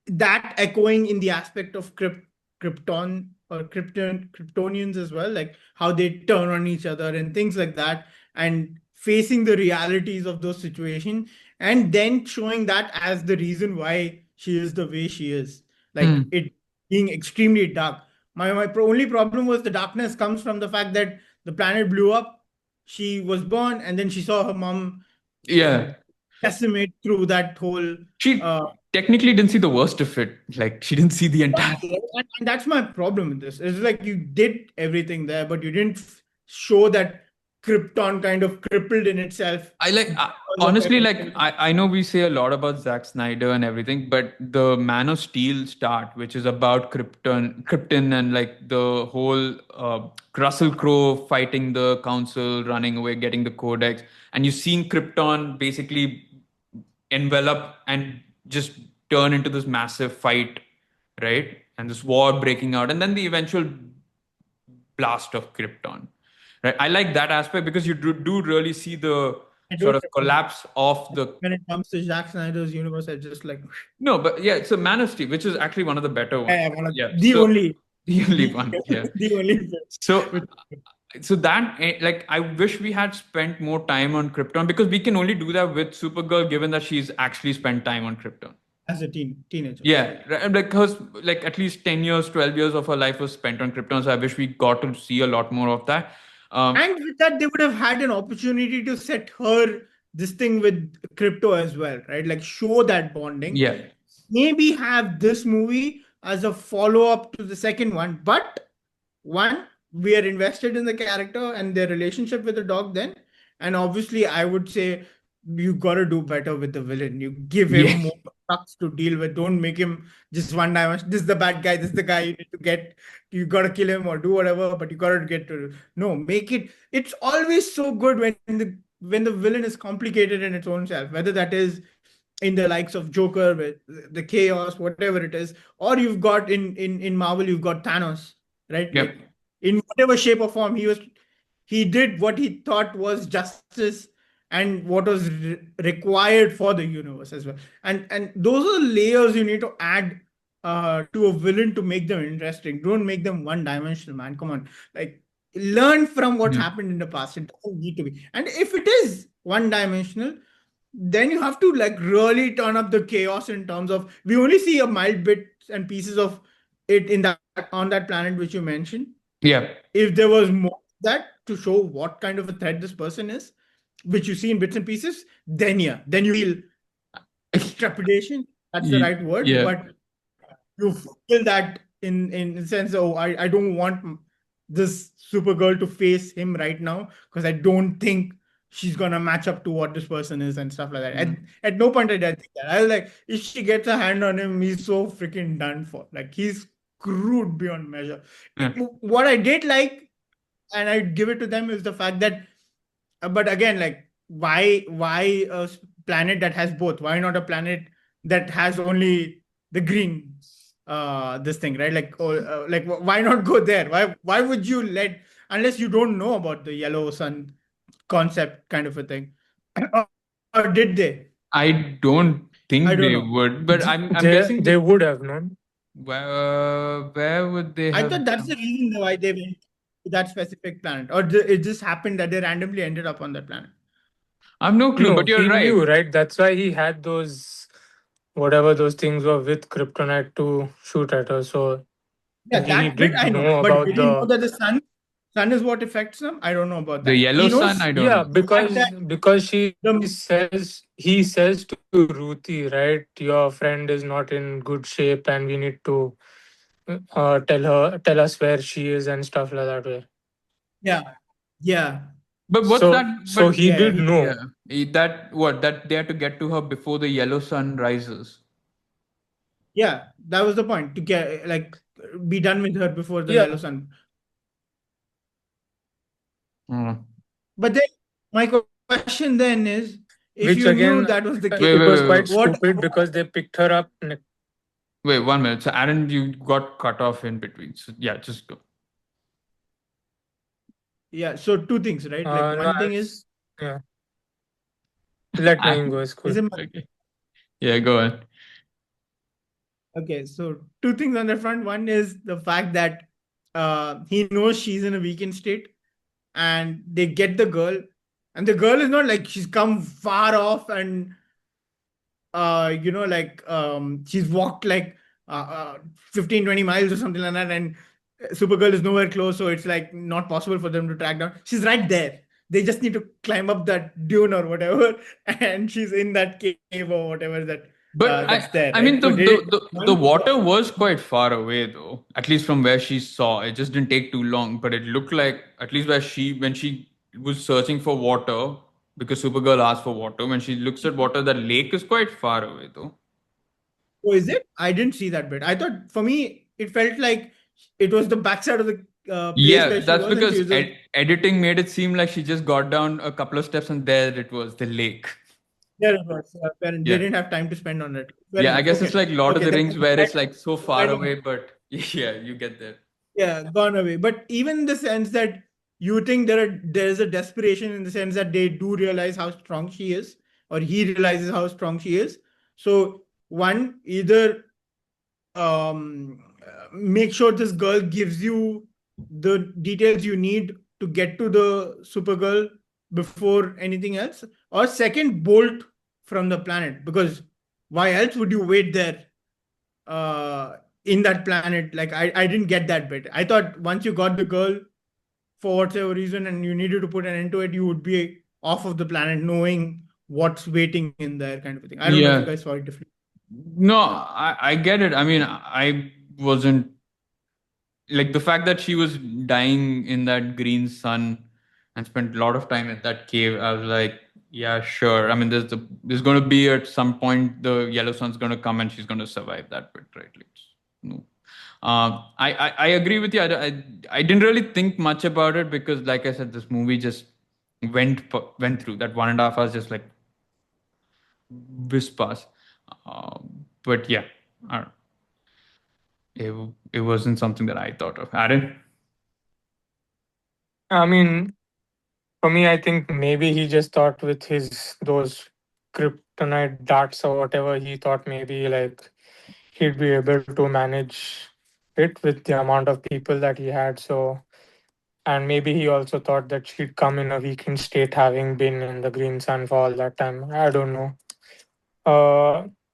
that echoing in the aspect of Krypton or Kryptonians as well, like how they turn on each other and things like that, and facing the realities of those situations, and then showing that as the reason why she is the way she is, like Hmm. it being extremely dark. My only problem was the darkness comes from the fact that the planet blew up. She was born, and then she saw her mom Yeah. decimate through that whole She uh, technically didn't see the worst of it. Like she didn't see the entire. Exactly, and that's my problem with this. It's like you did everything there, but you didn't show that Krypton kind of crippled in itself I like because of honestly like everything. I know we say a lot about Zack Snyder and everything, but the Man of Steel start, which is about Krypton and like the whole Russell Crowe fighting the council, running away, getting the codex, and you seeing Krypton basically envelop and just turn into this massive fight, right? And this war breaking out, and then the eventual blast of Krypton. Right. I like that aspect because you do really see the I sort don't of remember collapse of the. when it comes to Zack Snyder's universe. I just like No, but yeah, it's a Man of Steel, which is actually one of the better ones. one of Yeah. the So only the only the, one. Yeah. the only So which, so that like I wish we had spent more time on Krypton because we can only do that with Supergirl, given that she's actually spent time on Krypton. as a teenager. Yeah, right, and like her, like at least 10 years, 12 years of her life was spent on Krypton. So I wish we got to see a lot more of that. And with that, they would have had an opportunity to set her this thing with crypto as well, right? Like show that bonding. Yeah, Maybe have this movie as a follow-up to the second one. But one, we are invested in the character and their relationship with the dog then. And obviously, I would say you got to do better with the villain. You give him yeah, more trucks to deal with. Don't make him just one dimension. This is the bad guy. This is the guy you need to get. You got to kill him or do whatever, but you got to get to. No, make it. It's always so good when the villain is complicated in its own self, whether that is in the likes of Joker with the chaos, whatever it is, or you've got in Marvel, you've got Thanos, right? yep, Like in whatever shape or form he did what he thought was justice and what was required for the universe as well. And those are layers you need to add to a villain to make them interesting. Don't make them one dimensional, man. Come on, like learn from what mhm, happened in the past. It doesn't need to be. And if it is one dimensional, then you have to like really turn up the chaos in terms of we only see a mild bits and pieces of it in that on that planet which you mentioned. yeah, If there was more of that to show what kind of a threat this person is, which you see in bits and pieces, then yeah, then you feel trepidation. That's the right word, yeah, but you feel that in the sense, oh, I don't want this Supergirl to face him right now because I don't think she's gonna match up to what this person is and stuff like that. Mm. At no point did I think that. I was like, if she gets a hand on him, he's so freaking done for. Like he's screwed beyond measure. Yeah. What I did like, and I give it to them, is the fact that, but again, like why a planet that has both? Why not a planet that has only the green? This thing, right? Like, like why not go there? Why would you let, unless you don't know about the yellow sun concept kind of a thing? or, or did they? I don't I think don't they know. would, but I'm They guessing they would have known. where would they I have thought that's the come? reason why they went to that specific planet, or it just happened that they randomly ended up on that planet. I have no clue, No, but you're he right. knew, right? That's why he had those whatever those things were with kryptonite to shoot at her. So Yeah, he that bit did I know, know but about did he know the that the sun is what affects them? I don't know about The that. yellow He sun, knows I don't yeah, know. the fact that because she the says he says to Ruthie, right, your friend is not in good shape and we need to tell us where she is and stuff like that way. yeah, yeah, But what's that? So But he yeah, did he, yeah, know. that what that they have to get to her before the yellow sun rises. yeah. That was the point, to get, like, be done with her before the Yeah, yellow sun. Mm. But then my question then is, if which you knew again that was the Wait, case, it wait, was wait, quite wait, what? stupid because they picked her up. wait. 1 minute. So, Aaron, you got cut off in between. So, yeah, just go. Yeah. So two things, right? Like No, one thing is, yeah. Let Naeem go. Aaron, It's is cool. it okay. Yeah, go on. okay? So two things on the front. One is the fact that he knows she's in a weakened state, and they get the girl, and the girl is not like she's come far off and like she's walked like 15 20 miles or something like that, and Supergirl is nowhere close, so it's like not possible for them to track down. She's right there. They just need to climb up that dune or whatever, and she's in that cave or whatever But that's there, I right? mean, So they did the one. water was quite far away, though. At least from where she saw, it just didn't take too long. But it looked like, at least when she was searching for water, because Supergirl asked for water. When she looks at water, that lake is quite far away, though. Oh, is it? I didn't see that bit. I thought, for me it felt like it was the backside of the place Yeah, where she that's was, and she because was just. editing made it seem like she just got down a couple of steps and there it was, the lake. There it was. Fair enough. They Yeah. didn't have time to spend on it. Fair Yeah, I enough. guess it's Okay. like Lord of Okay. the Then Rings where that it's like so far kind of, away, but yeah, you get there. yeah, gone away. But even in the sense that you think there's a desperation, in the sense that they do realize how strong she is, or he realizes how strong she is. So one, either make sure this girl gives you the details you need to get to the Supergirl before anything else, or second, bolt from the planet, because why else would you wait there in that planet? Like I didn't get that bit. I thought once you got the girl for whatever reason and you needed to put an end to it, you would be off of the planet knowing what's waiting in there, kind of a thing. I don't know if you Yeah. guys saw it differently. No, I get it. I mean, I wasn't like the fact that she was dying in that green sun and spent a lot of time at that cave. I was like, yeah, sure. I mean, there's going to be at some point the yellow sun's going to come and she's going to survive that bit, right? Like, no. I agree with you. I didn't really think much about it because, like I said, this movie just went through that 1.5 hours just like whiz past. But yeah, I don't it it wasn't something that I thought of. Aaron? I mean, for me, I think maybe he just thought with his those kryptonite darts or whatever, he thought maybe like he'd be able to manage it with the amount of people that he had. So, and maybe he also thought that she'd come in a weakened state, having been in the green sun for all that time. I don't know.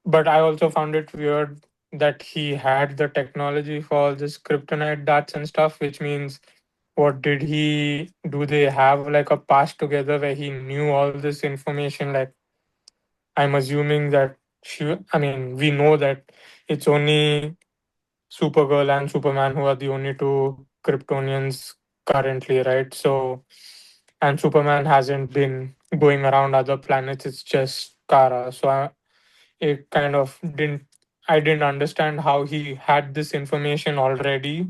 But I also found it weird that he had the technology for all this kryptonite darts and stuff, which means what did he do? They have like a past together where he knew all this information. Like, I'm assuming that I mean, we know that it's only Supergirl and Superman who are the only two Kryptonians currently, right? So, and Superman hasn't been going around other planets. It's just Kara. So it kind of didn't. I didn't understand how he had this information already,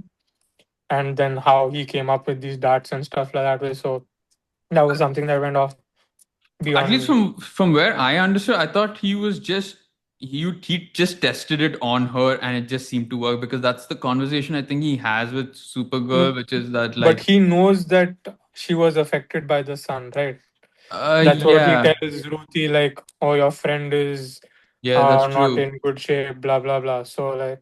and then how he came up with these darts and stuff like that. So that was something that went off At beyond least me. from where I understood, I thought he was just he just tested it on her and it just seemed to work because that's the conversation I think he has with Supergirl, Mm, which is that But like he knows that she was affected by the sun, right? That's what he yeah, tells Ruthie, like, "Oh, your friend is yeah, that's not true. in good shape." Blah blah blah. So like,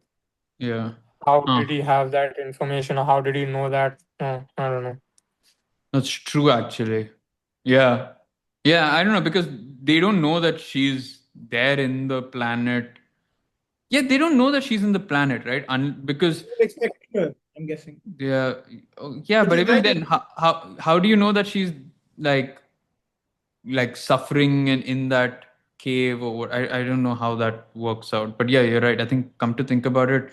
Yeah. how Huh. did he have that information, or how did he know that? I don't know. That's true actually. Yeah. Yeah, I don't know because they don't know that she's there in the planet. Yeah, they don't know that she's in the planet, right? Because Expect her, I'm guessing. yeah, oh, yeah, But but the guy even that then, how do you know that she's like suffering in that cave or what? I don't know how that works out. But yeah, you're right. I think come to think about it,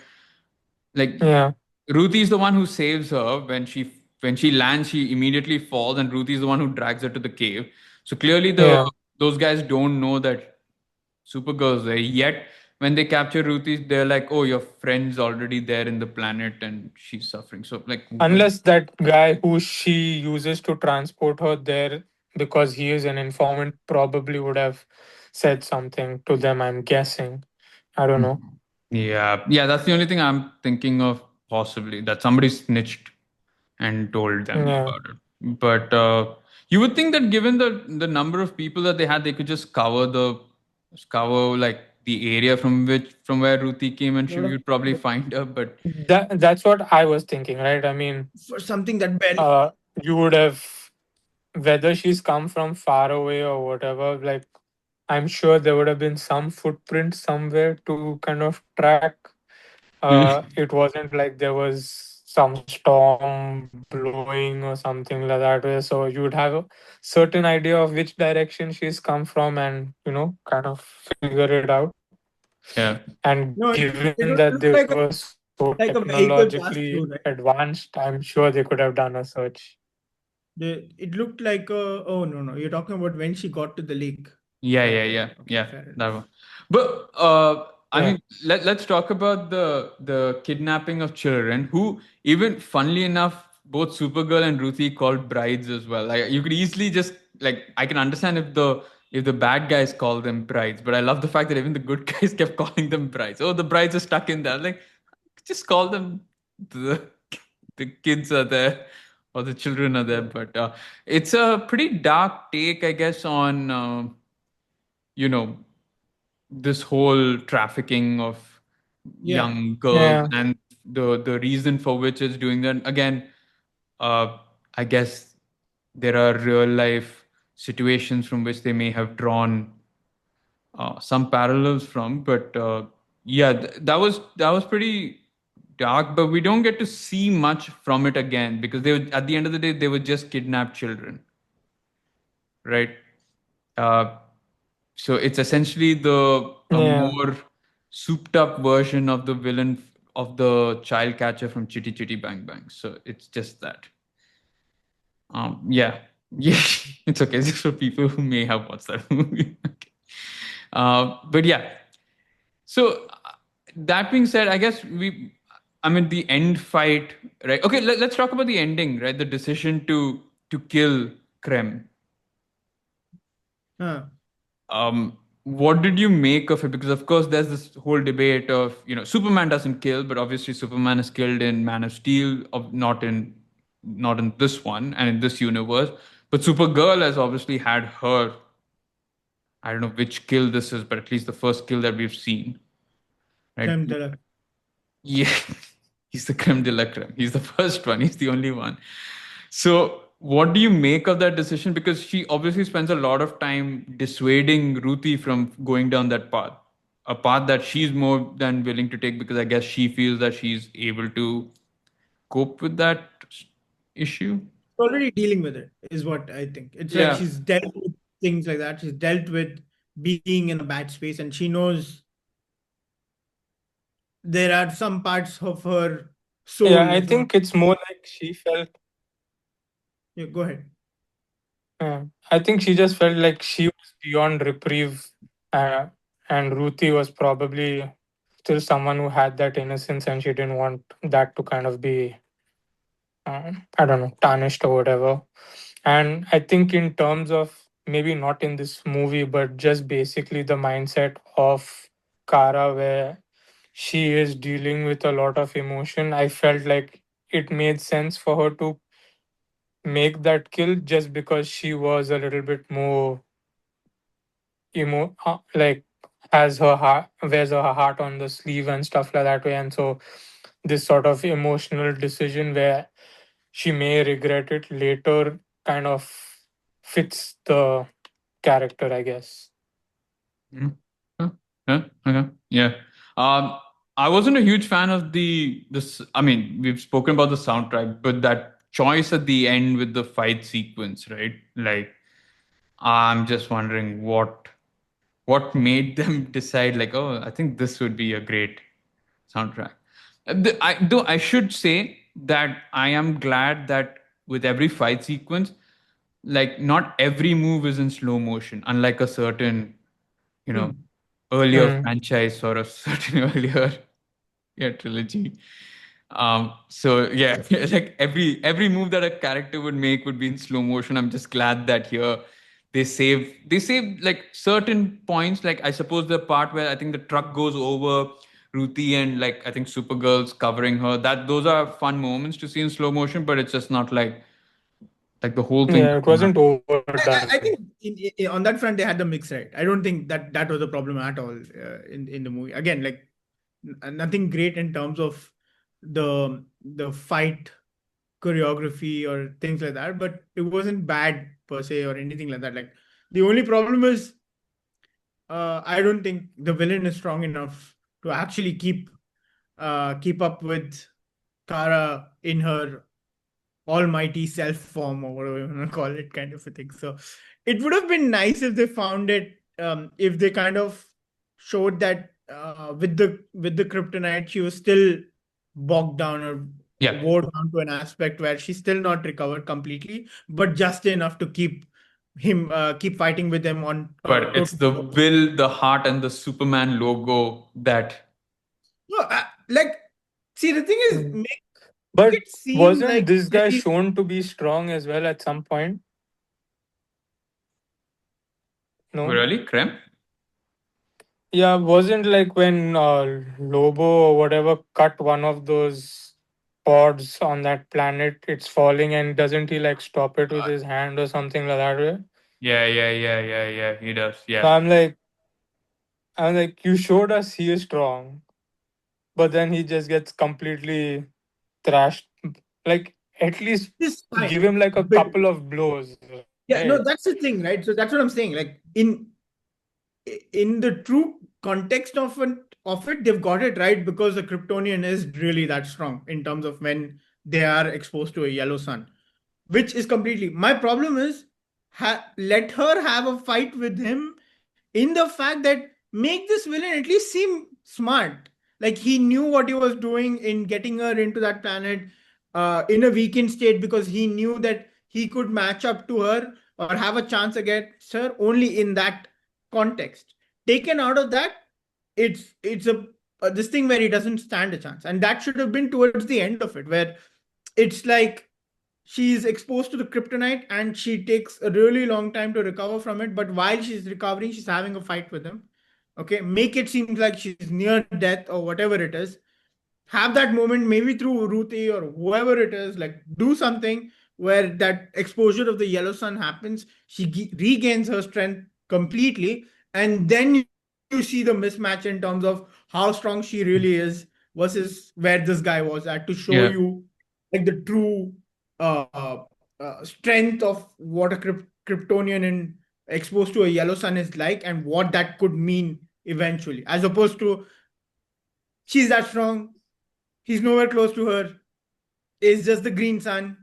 like Yeah, Ruthie's the one who saves her when she lands. She immediately falls, and Ruthie's the one who drags her to the cave. So clearly, yeah. those guys don't know that Supergirl's there yet. When they capture Ruthie, they're like, "Oh, your friend's already there in the planet, and she's suffering." So like, Unless that guy who she uses to transport her there, because he is an informant, probably would have said something to them. I'm guessing. I don't know. yeah, yeah, that's the only thing I'm thinking of possibly that somebody snitched and told them Yeah, about it. But you would think that given the number of people that they had, they could just cover like the area from where Ruthie came, and she lot of would probably find her. But that's what I was thinking, right? I mean, for something that barely uh, you would have, whether she's come from far away or whatever. Like, I'm sure there would have been some footprint somewhere to kind of track. It wasn't like there was some storm blowing or something like that. So you would have a certain idea of which direction she's come from, and kind of figure it out. yeah, And no, given it would that look they were so like a vehicle passed technologically through, right? advanced, I'm sure they could have done a search. It looked like a, oh no, you're talking about when she got to the lake. yeah, Right, yeah, right, yeah, right. Okay, yeah. fair enough. That one. But I Yeah, mean, let's talk about the kidnapping of children. Who even, funnily enough, both Supergirl and Ruthie called brides as well. Like you could easily just like I can understand if the bad guys call them brides, but I love the fact that even the good guys kept calling them brides. Oh, the brides are stuck in there. Like just call them the the kids are there or the children are there. Yeah, But it's a pretty dark take, I guess, on you know this whole trafficking of yeah. young girls yeah, and the reason for which it's doing that. Again, I guess there are real life situations from which they may have drawn some parallels from, but yeah, that was pretty dark. But we don't get to see much from it again because they were, at the end of the day, they were just kidnapped children, right? Uh, so it's essentially the a yeah. more souped up version of the villain of the child catcher from Chitty Chitty Bang Bang. So it's just that. Yeah, yeah, it's okay. Just for people who may have watched that movie. Okay. But yeah, so that being said, I guess I mean, the end fight, right? Okay, let's talk about the ending, right? The decision to kill Krem. Huh. What did you make of it? Because of course, there's this whole debate of Superman doesn't kill, but obviously Superman is killed in Man of Steel, of not in this one and in this universe. But Supergirl has obviously had her. I don't know which kill this is, but at least the first kill that we've seen, right? Creme de la. Yeah, he's the creme de la creme. He's the first one. He's the only one. So, what do you make of that decision? Because she obviously spends a lot of time dissuading Ruthie from going down that path, a path that she's more than willing to take because I guess she feels that she's able to cope with that issue. Already dealing with it is what I think. It's like Yeah, she's dealt with things like that. She's dealt with being in a bad space, and she knows there are some parts of her Yeah, soul, I if not. think it's more like she felt. Yeah, go ahead. Yeah. I think she just felt like she was beyond reprieve, uh, and Ruthie was probably still someone who had that innocence, and she didn't want that to kind of be, I don't know, tarnished or whatever. And I think, in terms of maybe not in this movie, but just basically the mindset of Kara, where she is dealing with a lot of emotion, I felt like it made sense for her to make that kill just because she was a little bit more like has her heart wears her heart on the sleeve and stuff like that way. And so this sort of emotional decision where she may regret it later kind of fits the character, I guess. Mm. Huh? Huh? Okay. Yeah. Um, I wasn't a huge fan of this. I mean, we've spoken about the soundtrack, but that choice at the end with the fight sequence, right? Like, I'm just wondering what made them decide, like, oh, I think this would be a great soundtrack. Though I should say that I am glad that with every fight sequence, like not every move is in slow motion, unlike a certain, you know, Hmm. earlier Hmm. franchise or a certain earlier, yeah, trilogy. So yeah, like every move that a character would make would be in slow motion. I'm just glad that here they save like certain points. Like I suppose the part where I think the truck goes over Ruthie and like I think Supergirl's covering her. That those are fun moments to see in slow motion, but it's just not like the whole thing. Yeah, it wasn't overdone. I think on that front they had the mix right. I don't think that was a problem at all in the movie. Again, like nothing great in terms of the fight choreography or things like that, but it wasn't bad per se or anything like that. Like the only problem is I don't think the villain is strong enough to actually keep up with Kara in her almighty self form or whatever you want to call it, kind of a thing. So it would have been nice if they found it, if they kind of showed that with the kryptonite she was still bogged down or Yeah, wore down to an aspect where she's still not recovered completely, but just enough to keep fighting with him on but toe it's to the toe. will, the heart, and the Superman logo that. No, like, see, the thing is, Hmm. make But it seem wasn't like this guy very. shown to be strong as well at some point? No. Really, Krem? Yeah, wasn't like when Lobo or whatever cut one of those pods on that planet, it's falling, and doesn't he like stop it with his hand or something like that way? Yeah, yeah, yeah, yeah, yeah. He does. So Yeah. I'm like, you showed us he is strong, but then he just gets completely thrashed. Like, at least This give fine, him like a but couple of blows, yeah, right? no, that's the thing, right? So that's what I'm saying. Like in the true context of it, they've got it right because the Kryptonian is really that strong in terms of when they are exposed to a yellow sun, which is completely. My problem is let her have a fight with him in the fact that make this villain at least seem smart. Like he knew what he was doing in getting her into that planet in a weakened state because he knew that he could match up to her or have a chance against her only in that context. Taken out of that, it's a this thing where he doesn't stand a chance, and that should have been towards the end of it, where it's like she's exposed to the kryptonite and she takes a really long time to recover from it, but while she's recovering she's having a fight with him. Okay, make it seem like she's near death or whatever it is. Have that moment maybe through Ruthie or whoever it is, like do something where that exposure of the yellow sun happens, she regains her strength completely, and then you see the mismatch in terms of how strong she really is versus where this guy was at, to show Yeah. you like the true strength of what a Kryptonian in exposed to a yellow sun is like, and what that could mean eventually, as opposed to she's that strong, he's nowhere close to her, it's just the green sun.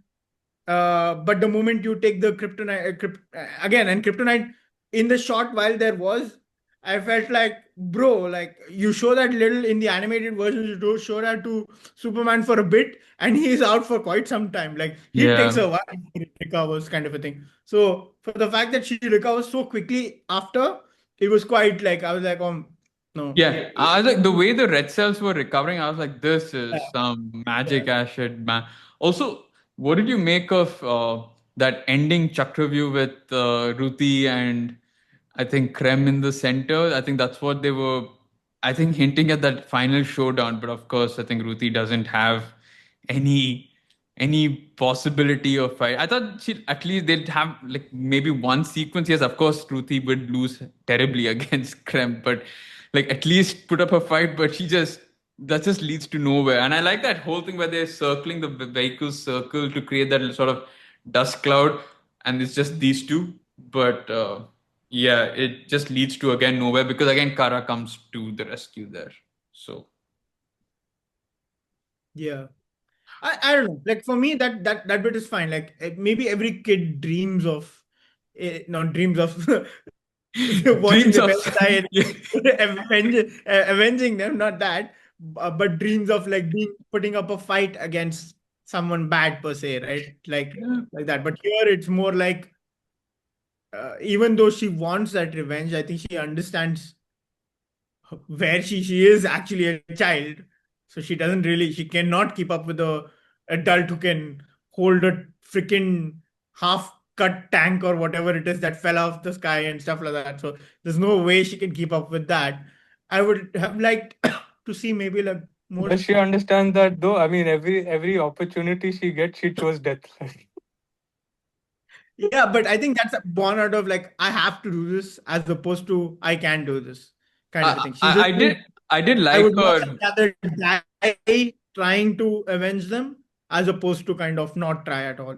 But the moment you take the kryptonite again, and kryptonite in the shot while there was, I felt like, bro, like you show that little in the animated version, you do show that to Superman for a bit, and he is out for quite some time. Like he takes Yeah. a while to recovers, kind of a thing. So for the fact that she recovers so quickly after, it was quite like I was like, no, Yeah, I was like the way the red cells were recovering. I was like, this yeah, is some magic yeah. acid, man. Also, what did you make of that ending Chakraview with Ruthie and I think Krem in the center? I think that's what they were. I think hinting at that final showdown. But of course, I think Ruthie doesn't have any any possibility of fight. I thought she at least they'd have like maybe one sequence. Yes, of course, Ruthie would lose terribly against Krem, but like at least put up a fight. But she just that just leads to nowhere. And I like that whole thing where they're circling the vehicle's circle to create that sort of dust cloud, and it's just these two. But yeah, it just leads to again nowhere because again Kara comes to the rescue there. So Yeah. I don't know. Like for me, that bit is fine. Like maybe every kid dreams of, not dreams of watching dreams the of best die and yeah. avenging them. Not that, but dreams of like putting up a fight against someone bad per se, right? Like that. But here it's more like, even though she wants that revenge, I think she understands where she is actually a child, so she cannot keep up with a adult who can hold a freaking half cut tank or whatever it is that fell off the sky and stuff like that. So there's no way she can keep up with that. I would have liked to see maybe like more. Does she understand that though? I mean, every opportunity she gets, she chose death. Yeah, but I think that's born out of like I have to do this as opposed to I can do this kind of a thing. She's just saying, I did I like would much her. rather die trying to avenge them as opposed to kind of not try at all.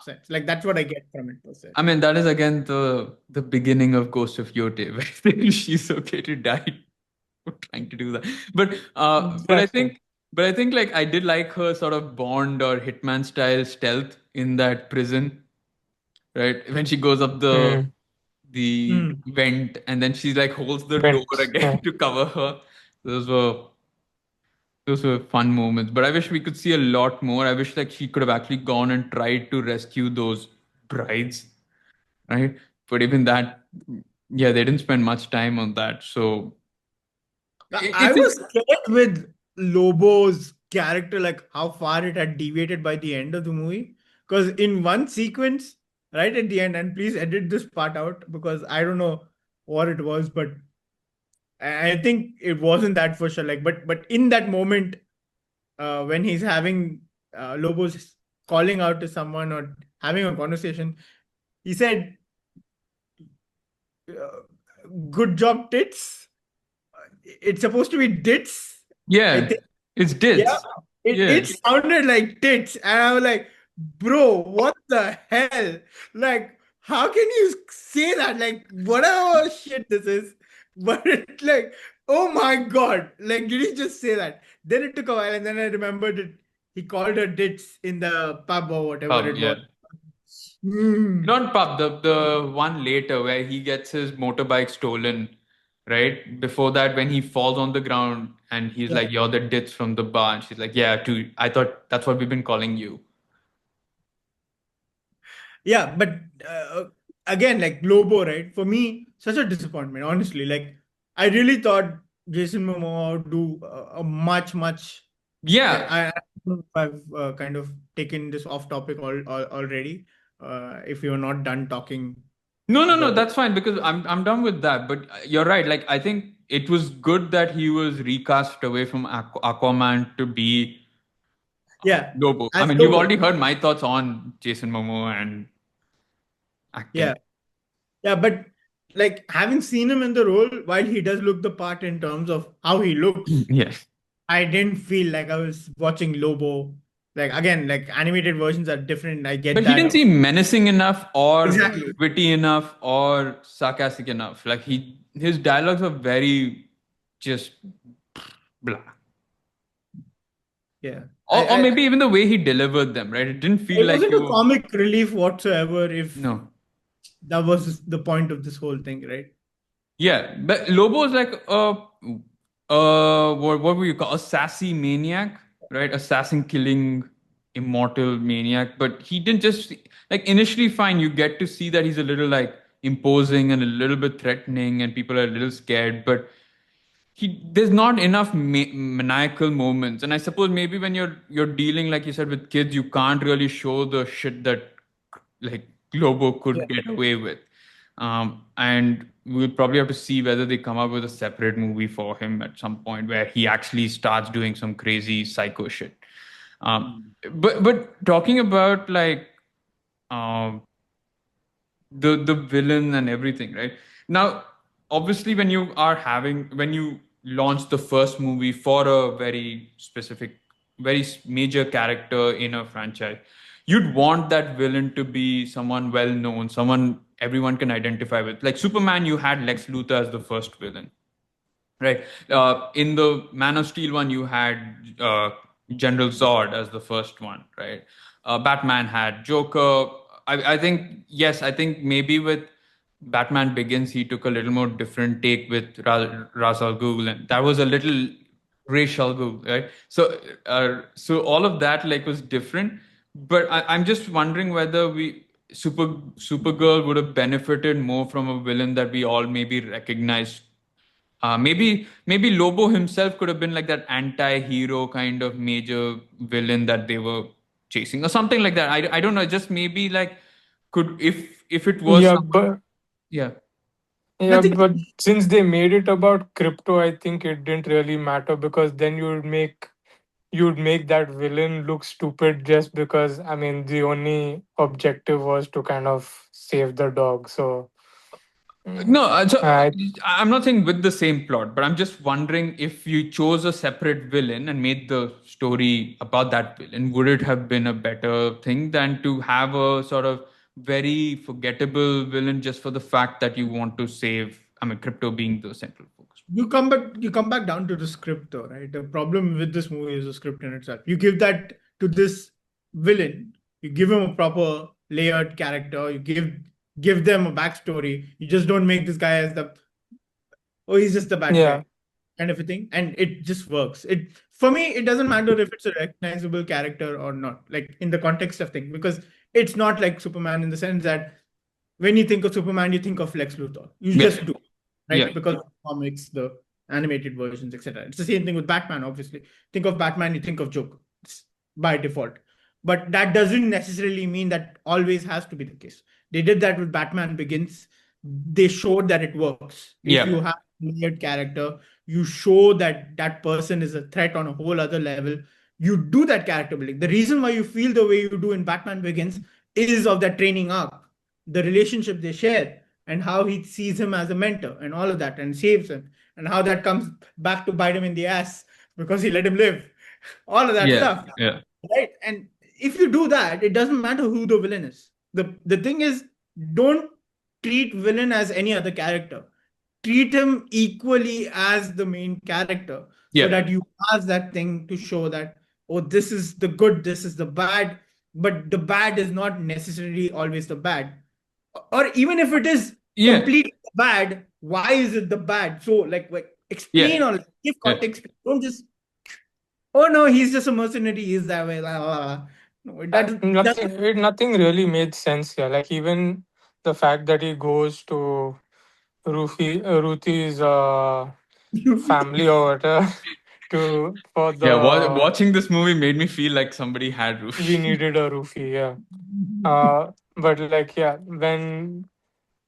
Sense like that's what I get from it per se. I mean, that is again the beginning of Ghost of Yote, where she's okay to die for trying to do that. But Exactly. I think like I did like her sort of Bond or Hitman style stealth in that prison, right? When she goes up Hmm. the Hmm. vent and then she like holds the door Vents. again Yeah. to cover her. Those were those were fun moments. But I wish we could see a lot more. I wish like she could have actually gone and tried to rescue those brides, right? But even that, yeah, they didn't spend much time on that. So I it's was scared with Lobo's character, like how far it had deviated by the end of the movie. Because in one sequence, right at the end, and please edit this part out because I don't know what it was, but I think it wasn't that for sure. Like, but in that moment, when he's having Lobo's calling out to someone or having a conversation, he said, uh, "Good job, tits." It's supposed to be dits, I yeah, think. it's Yeah, dits. it Yeah. sounded like tits, and I was like, "Bro, what the hell? Like, how can you say that? Like, whatever shit this is." But it's like, oh my god! Like, did he just say that? Then it took a while, and then I remembered it. He called her dits in the pub or whatever it Yeah. was. Hmm. Not pub, the one later where he gets his motorbike stolen, right? Before that, when he falls on the ground and he's Yeah. like, "You're the dits from the bar," and she's like, "Yeah, too. I thought that's what we've been calling you." Yeah, but again, like Lobo, right? For me, such a disappointment, honestly. Like, I really thought Jason Momoa would do a much. Yeah. I don't know if I've kind of taken this off topic already. If you're not done talking No, no, no, about, that's fine because I'm done with that. But you're right. Like I think it was good that he was recast away from Aquaman to be yeah, Lobo. I as mean, you've Lobo, already heard my thoughts on Jason Momoa and acting. yeah, yeah, but like having seen him in the role, while he does look the part in terms of how he looks, Yes. I didn't feel like I was watching Lobo. Like again, like animated versions are different. I get But he didn't that. seem menacing enough or Exactly. witty enough or sarcastic enough. Like his dialogues are very just blah. Yeah. Or maybe even the way he delivered them, right? It didn't feel It like wasn't you a were, comic relief whatsoever if no. that was the point of this whole thing, right? Yeah, but Lobo is like what would you call a sassy maniac, right? Assassin killing immortal maniac. But he didn't just like initially fine. You get to see that he's a little like imposing and a little bit threatening, and people are a little scared. But there's not enough maniacal moments, and I suppose maybe when you're dealing, like you said, with kids, you can't really show the shit that like Globo Yeah. could get away with. And we'll probably have to see whether they come up with a separate movie for him at some point where he actually starts doing some crazy psycho shit. Um, Mm. but talking about like um, the villain and everything, right? Now, obviously, when you launch the first movie for a very specific, major character in a franchise, you'd want that villain to be someone well known, someone everyone can identify with. Like Superman, you had Lex Luthor as the first villain, right? In the Man of Steel one, you had General Zod as the first one, right? Batman had Joker. I think yes, I think maybe with Batman Begins, he took a little more different take with Ra's al Ghul, and that was a little racial Ghul, right? So all of that like was different. But I'm just wondering whether Supergirl would have benefited more from a villain that we all maybe recognized. Maybe Lobo himself could have been like that anti-hero kind of major villain that they were chasing or something like that. I don't know. Just maybe like could if it was Yeah, someone. but Yeah. yeah, Nothing. but since they made it about crypto, I think it didn't really matter because then you'd make that villain look stupid just because I mean the only objective was to kind of save the dog. So mm, No, I I'm not saying with the same plot, but I'm just wondering if you chose a separate villain and made the story about that villain, would it have been a better thing than to have a sort of very forgettable villain just for the fact that you want to save, I mean, crypto being the central focus? You come back down to the script though, right? The problem with this movie is the script in itself. You give that to this villain, you give him a proper layered character, you give them a backstory. You just don't make this guy as the, oh, he's just the bad yeah guy kind of a thing, and it just works. It, for me, it doesn't matter if it's a recognizable character or not, like in the context of thing, because it's not like Superman in the sense that when you think of Superman, you think of Lex Luthor. You Yeah. just do, Yeah. right? Because of comics, the animated versions, etc. It's the same thing with Batman. Obviously, think of Batman, you think of Joker. It's by default, but that doesn't necessarily mean that always has to be the case. They did that with Batman Begins. They showed that it works. If you Yeah. have a layered character, you show that that person is a threat on a whole other level. You do that character building. The reason why you feel the way you do in Batman Begins is of that training arc, the relationship they share, and how he sees him as a mentor and all of that and saves him, and how that comes back to bite him in the ass because he let him live. All of that Yeah. stuff. Yeah. Right. And if you do that, it doesn't matter who the villain is. The thing is, don't treat villain as any other character. Treat him equally as the main character so Yeah. that you have that thing to show that, oh, this is the good, this is the bad, but the bad is not necessarily always the bad. Or even if it is Yeah. completely bad, why is it the bad? So like explain Yeah. or give Yeah. context. Don't just, oh no, he's just a mercenary, he's that way. Blah, blah, blah. No, it doesn't. nothing really made sense here. Like even the fact that he goes to Ruthie's family or whatever to for Yeah. the Watching this movie made me feel like somebody had we Rufi. needed a roofie, yeah. But like yeah, when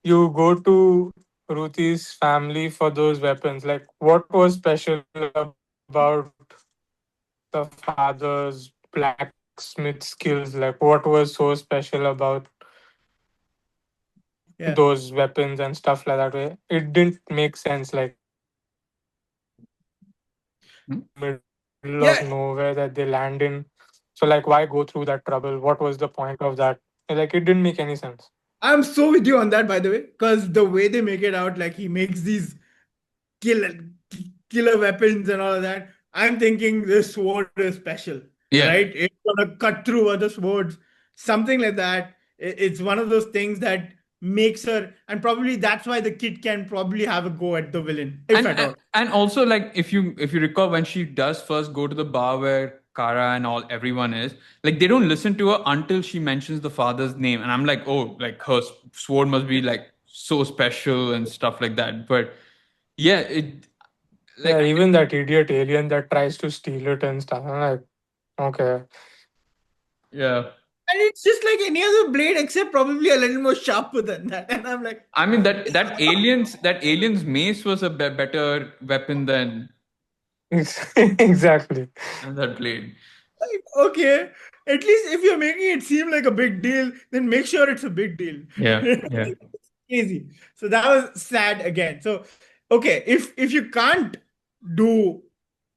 you go to Ruthie's family for those weapons, like what was special about the father's blacksmith skills? Like what was so special about Yeah. those weapons and stuff like that way? It didn't make sense. Like middle of nowhere Yeah, that they land in. So like why go through that trouble? What was the point of that? Like it didn't make any sense. I'm so with you on that, by the way, because the way they make it out, like he makes these killer killer weapons and all of that. I'm thinking this sword is special, Yeah. right? It's gonna cut through other swords, something like that. It's one of those things that makes her, and probably that's why the kid can probably have a go at the villain, if at all. And also, like, if you recall, when she does first go to the bar where Kara and all everyone is, like, they don't listen to her until she mentions the father's name, and I'm like, oh, like, her sword must be like so special and stuff like that. But yeah, it like Yeah, even that idiot alien that tries to steal it and stuff. I'm like, okay. yeah. And it's just like any other blade, except probably a little more sharper than that. And I'm like, I mean, that alien's mace was a better weapon Exactly. than that blade. okay, at least if you're making it seem like a big deal, then make sure it's a big deal. Yeah, yeah. Easy. So that was sad again. So okay, if you can't do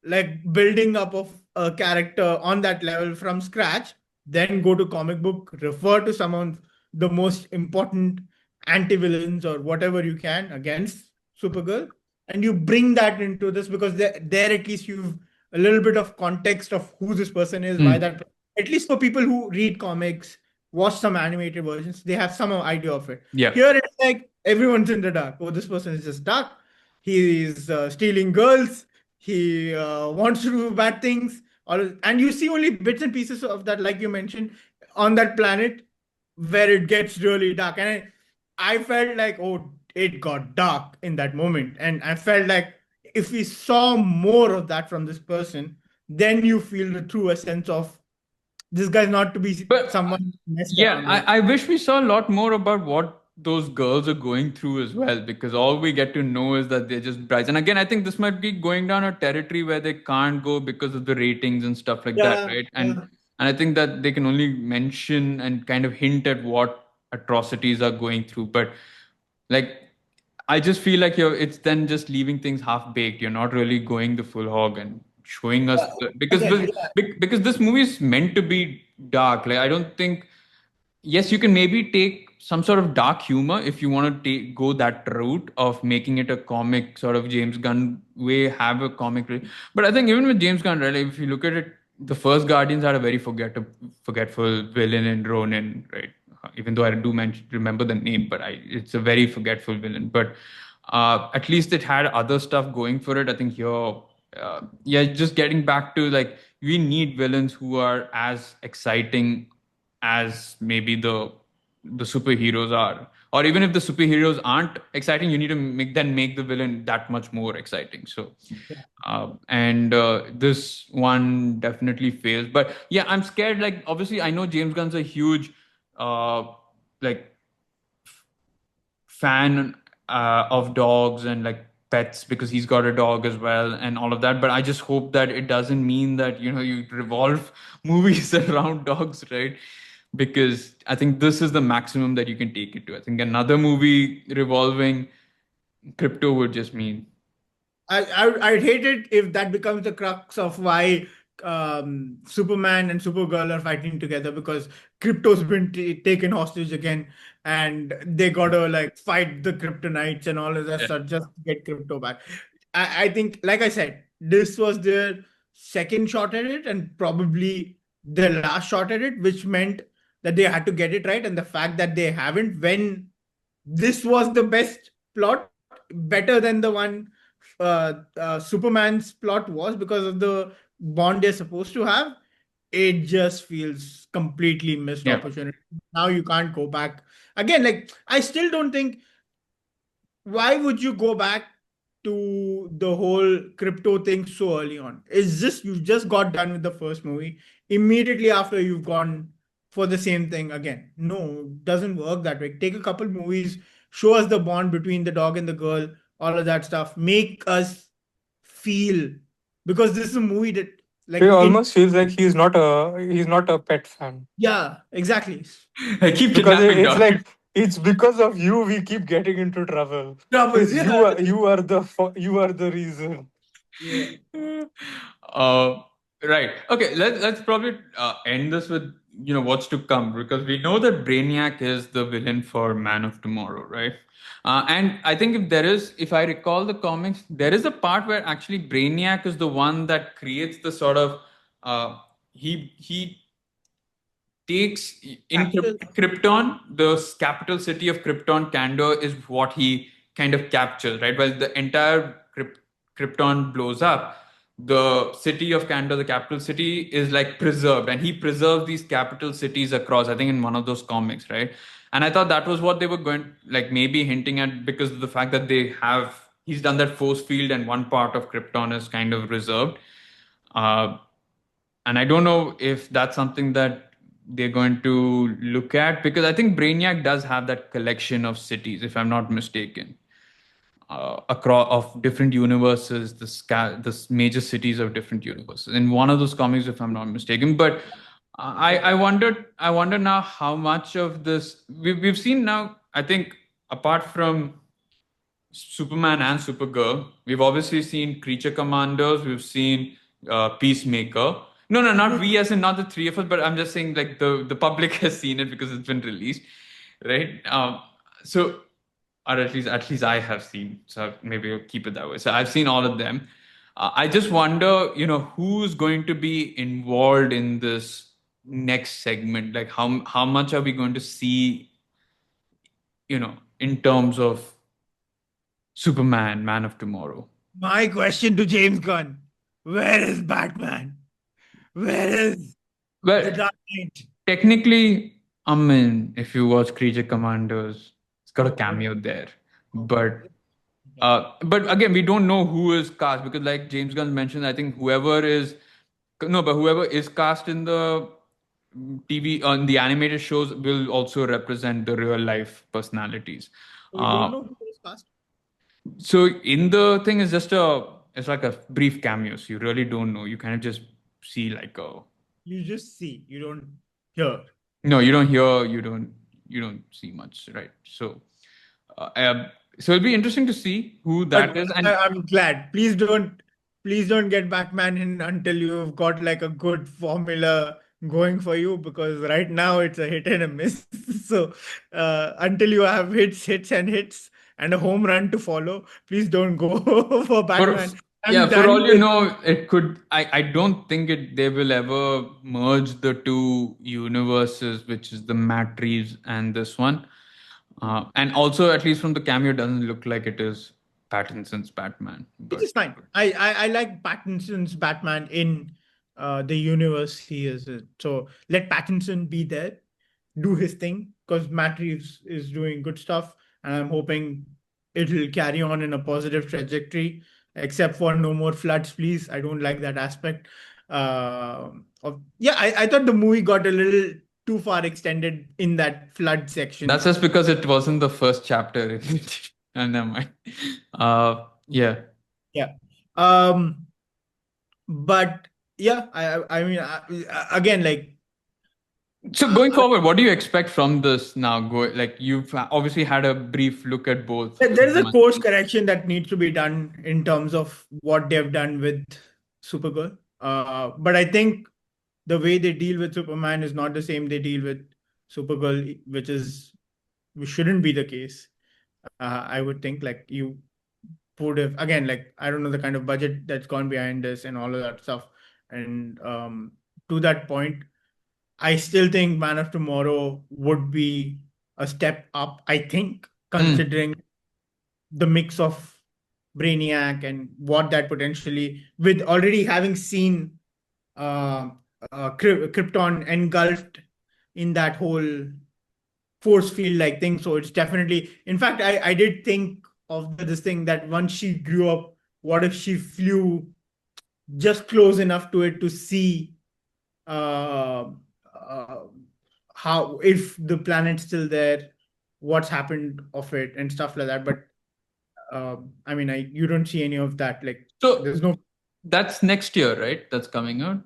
like building up of a character on that level from scratch, then go to comic book, refer to some of the most important anti-villains or whatever you can against Supergirl, and you bring that into this, because there at least you've a little bit of context of who this person is, why Mm. that, at least for people who read comics, watch some animated versions, they have some idea of it. Yeah. Here it's like everyone's in the dark. Oh, this person is just dark. He's stealing girls. He wants to do bad things. And you see only bits and pieces of that, like you mentioned, on that planet where it gets really dark. And I felt like, oh, it got dark in that moment. And I felt like if we saw more of that from this person, then you feel the true essence of this guy's not to be But someone messed yeah, around with. I wish we saw a lot more about what those girls are going through as well, because all we get to know is that they're just brides. And again, I think this might be going down a territory where they can't go because of the ratings and stuff like that, Yeah, right? And yeah. and I think that they can only mention and kind of hint at what atrocities are going through. But like, I just feel like it's then just leaving things half baked. You're not really going the full hog and showing us because Again, yeah. because this movie is meant to be dark. Like, I don't think, yes, you can maybe take some sort of dark humor if you want to go that route of making it a comic sort of James Gunn way, have a comic. But I think even with James Gunn, right, like, if you look at it, the first Guardians had a very forgetful villain in Ronin, right? Even though I do remember the name, but it's a very forgetful villain. But at least it had other stuff going for it. I think here, yeah, just getting back to, like, we need villains who are as exciting as maybe the superheroes are, or even if the superheroes aren't exciting, you need to make the villain that much more exciting. So and this one definitely fails. But yeah, I'm scared. Like, obviously, I know James Gunn's a huge uh like fan of dogs and like pets, because he's got a dog as well and all of that. But I just hope that it doesn't mean that, you revolve movies around dogs, right? Because I think this is the maximum that you can take it to. I think another movie revolving crypto would just mean, I'd hate it if that becomes the crux of why Superman and Supergirl are fighting together, because crypto's been taken hostage again, and they gotta like fight the kryptonites and all of that yeah, stuff just to get crypto back. I think, like I said, this was their second shot at it, and probably their last shot at it, which meant that they had to get it right. And the fact that they haven't, when this was the best plot, better than the one Superman's plot was, because of the bond they're supposed to have. It just feels completely missed yeah, opportunity. Now you can't go back again. Like, I still don't think, why would you go back to the whole crypto thing so early on? It's just, you just got done with the first movie. Immediately after, you've gone for the same thing again. No, it doesn't work that way. Take a couple movies, show us the bond between the dog and the girl, all of that stuff. Make us feel, because this is a movie that, like, It we can. almost feels like he's not a pet fan. Yeah, exactly. I keep Because kidnapping it's dogs. like it's because of you we keep getting into trouble. Troubles. It's Yeah. you are the reason. Yeah. uh, right. Okay. Let's probably end this with, what's to come, because we know that Brainiac is the villain for Man of Tomorrow, right? And I think if I recall the comics, there is a part where actually Brainiac is the one that creates the sort of he takes in Capital. Krypton, the capital city of Krypton, Kandor, is what he kind of captures, right? Well, the entire Krypton blows up. The city of Kandor, the capital city, is like preserved, and he preserves these capital cities across. I think in one of those comics, right? And I thought that was what they were going, like maybe hinting at, because of the fact that they have he's done that force field, and one part of Krypton is kind of reserved. Uh, and I don't know if that's something that they're going to look at, because I think Brainiac does have that collection of cities, if I'm not mistaken, across of different universes, the major cities of different universes. In one of those comics, if I'm not mistaken. But I wonder now how much of this we've seen now. I think apart from Superman and Supergirl. We've obviously seen Creature Commandos. We've seen Peacemaker. No, no, not we as in not the three of us, but I'm just saying like the public has seen it because it's been released, right? So, or at least I have seen. So maybe I'll keep it that way. So I've seen all of them. I just wonder, who's going to be involved in this next segment? Like how much are we going to see, in terms of Superman, Man of Tomorrow? My question to James Gunn: where is Batman? Where is the Well, Dark Knight? technically, I mean, if you watch Creature Commandos, it's got a Oh, cameo there. okay. But again, we don't know who is cast, because, like James Gunn mentioned, I think whoever is cast in the TV on the animated shows will also represent the real life personalities. We Uh, don't know who is cast. so in the thing is just it's like a brief cameo. So you really don't know. You kind of just see like a You just see, you don't hear. No, you don't hear, you don't see much, right? Uh, um, so it'll be interesting to see who that But is. And I'm glad. Please don't get Batman in until you've got like a good formula going for you, because right now it's a hit and a miss. So until you have hits and hits and a home run to follow, please don't go for for Batman. yeah, I'm for done all you with. know, it could. I don't think they will ever merge the two universes, which is the Matt Reeves and this one. And also, at least from the cameo, doesn't look like it is Pattinson's Batman. Which But is fine. I like Pattinson's Batman in the universe he is in. So let Pattinson be there, do his thing, because Matt Reeves is doing good stuff, and I'm hoping it'll carry on in a positive trajectory. Except for no more floods, please. I don't like that aspect. I thought the movie got a little too far extended in that flood that's section. just because it wasn't the first chapter. And never mind. Yeah. Yeah. Um, but yeah, I mean, again, like So going forward, what do you expect from this now? Like you've obviously had a brief look at both. there is a course correction that needs to be done in terms of what they've done with Supergirl. But I think the way they deal with Superman is not the same they deal with Supergirl, which shouldn't be the case. I would think like you would have, again, like I don't know the kind of budget that's gone behind this and all of that stuff. And to that point, I still think Man of Tomorrow would be a step up, I think, Mm. considering the mix of Brainiac and what that potentially, with already having seen uh, Krypton engulfed in that whole force field like thing. So it's definitely, in fact, I did think of this thing that once she grew up, what if she flew just close enough to it to see uh, uh, how, if the planet's still there, what's happened of it and stuff like that. But I mean, you don't see any of that. Like, So there's no that's next year, right? That's coming out.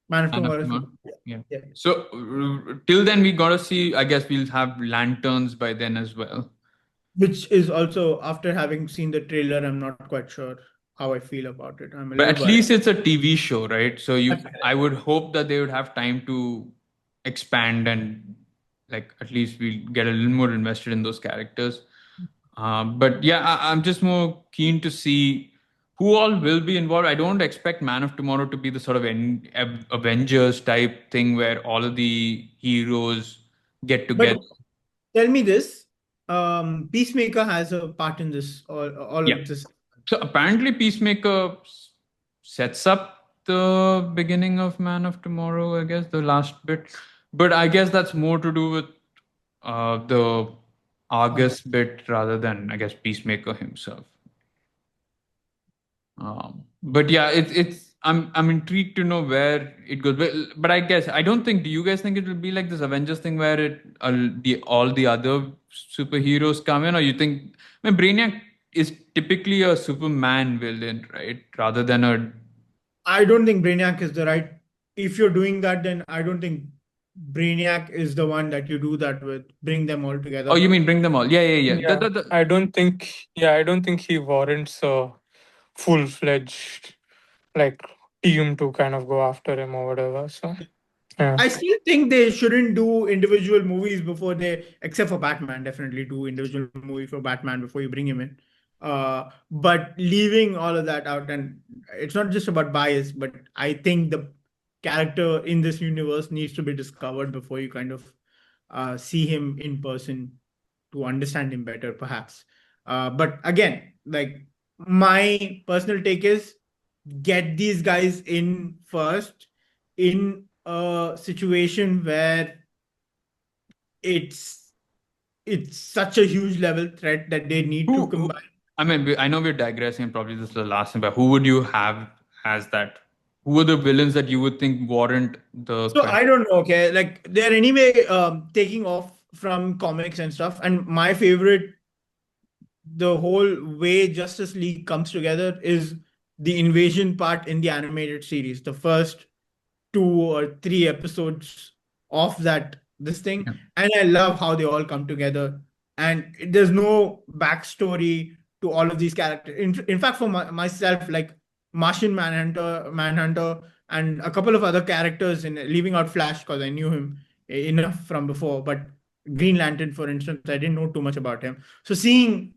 Man of Man of Tomorroow's. Tomorrow. Yeah. Yeah. So till then, we gotta see. I guess we'll have lanterns by then as well. Which is also, after having seen the trailer, I'm not quite sure how I feel about it. I'm a But little at worried. least it's a TV show, right? So That's I would hope that they would have time to expand, and like at least we get a little more invested in those characters. But yeah, I'm just more keen to see who all will be involved. I don't expect Man of Tomorrow to be the sort of Avengers type thing where all of the heroes get But together. tell me this, Peacemaker has a part in this, or all Yeah. of this. So apparently, Peacemaker sets up the beginning of Man of Tomorrow, I guess, the last bit. But I guess that's more to do with the Argus bit rather than, I guess, Peacemaker himself. But yeah, it's I'm intrigued to know where it goes. But I guess I don't think. Do you guys think it will be like this Avengers thing where all the other superheroes come in, or you think? I mean, Brainiac is typically a Superman villain, right? Rather than a. I don't think Brainiac is the right. If you're doing that, then I don't think Brainiac is the one that you do that with. Bring them all Oh, together. you mean bring them all? Yeah, yeah, yeah. Yeah, I don't think he warrants a full-fledged like team to kind of go after him or whatever. So yeah. I still think they shouldn't do individual movies before they, except for Batman, definitely do individual movie for Batman before you bring him in. But leaving all of that out, and it's not just about bias, but I think the character in this universe needs to be discovered before you kind of see him in person to understand him better, perhaps. But again, like my personal take is get these guys in first in a situation where it's it's such a huge level threat that they need to who? combine. I mean, I know we're digressing, and probably this is the last thing, but who would you have as that? Who are the villains that you would think warrant the So question? I don't know, okay, like they're anyway taking off from comics and stuff, and my favorite, the whole way Justice League comes together is the invasion part in the animated series, the first 2 or 3 episodes of that this thing. Yeah. And I love how they all come together, and there's no backstory to all of these characters. In fact, for myself, like Martian Manhunter and a couple of other characters, in leaving out Flash because I knew him enough from before, but Green Lantern, for instance, I didn't know too much about him. So seeing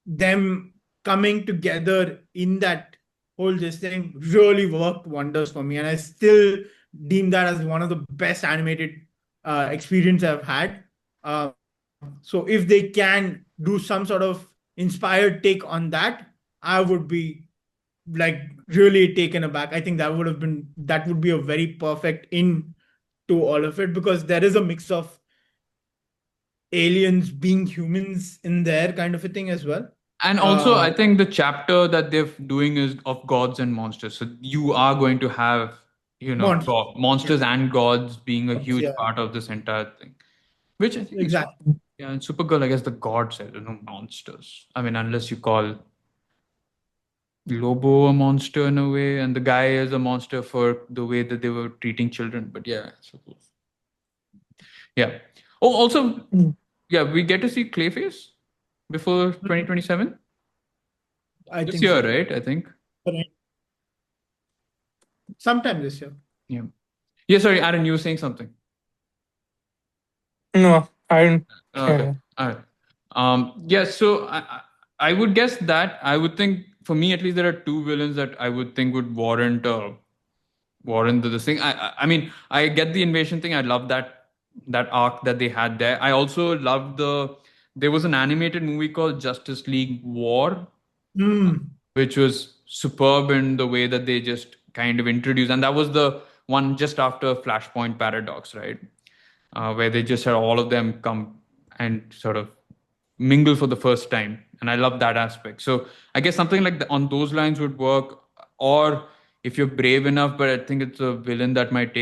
them coming together in that whole this thing really worked wonders for me, and I still deem that as one of the best animated experience I've had. So if they can do some sort of inspired take on that, I would be like really taken aback. I think that would be a very perfect in to all of it, because there is a mix of aliens being humans in there kind of a thing as well. And also, I think the chapter that they're doing is of gods and monsters. So you are going to have, Monsters. monsters and gods being a huge Yeah, part of this entire thing. Which I think is, exactly. yeah, in Supergirl, I guess the gods are, no monsters. I mean, unless you call Lobo a monster in a way, and the guy is a monster for the way that they were treating children. But yeah, I suppose. Yeah. Oh, also, yeah, we get to see Clayface before 2027 I this think year, so. right? I think. Correct. Sometime this year. Yeah. Yeah. Sorry, Aaron, you were saying something. No, I don't. Okay. All right. Yeah. So I would guess that I would think for me at least there are two villains that I would think would warrant this thing. I mean I get the invasion thing. I love that arc that they had there. I also loved there was an animated movie called Justice League War, which was superb in the way that they just kind of introduced, and that was the one just after Flashpoint Paradox, right? Where they just had all of them come and sort of mingle for the first time, and I love that aspect. So I guess something like on those lines would work, or if you're brave enough, but I think it's a villain that might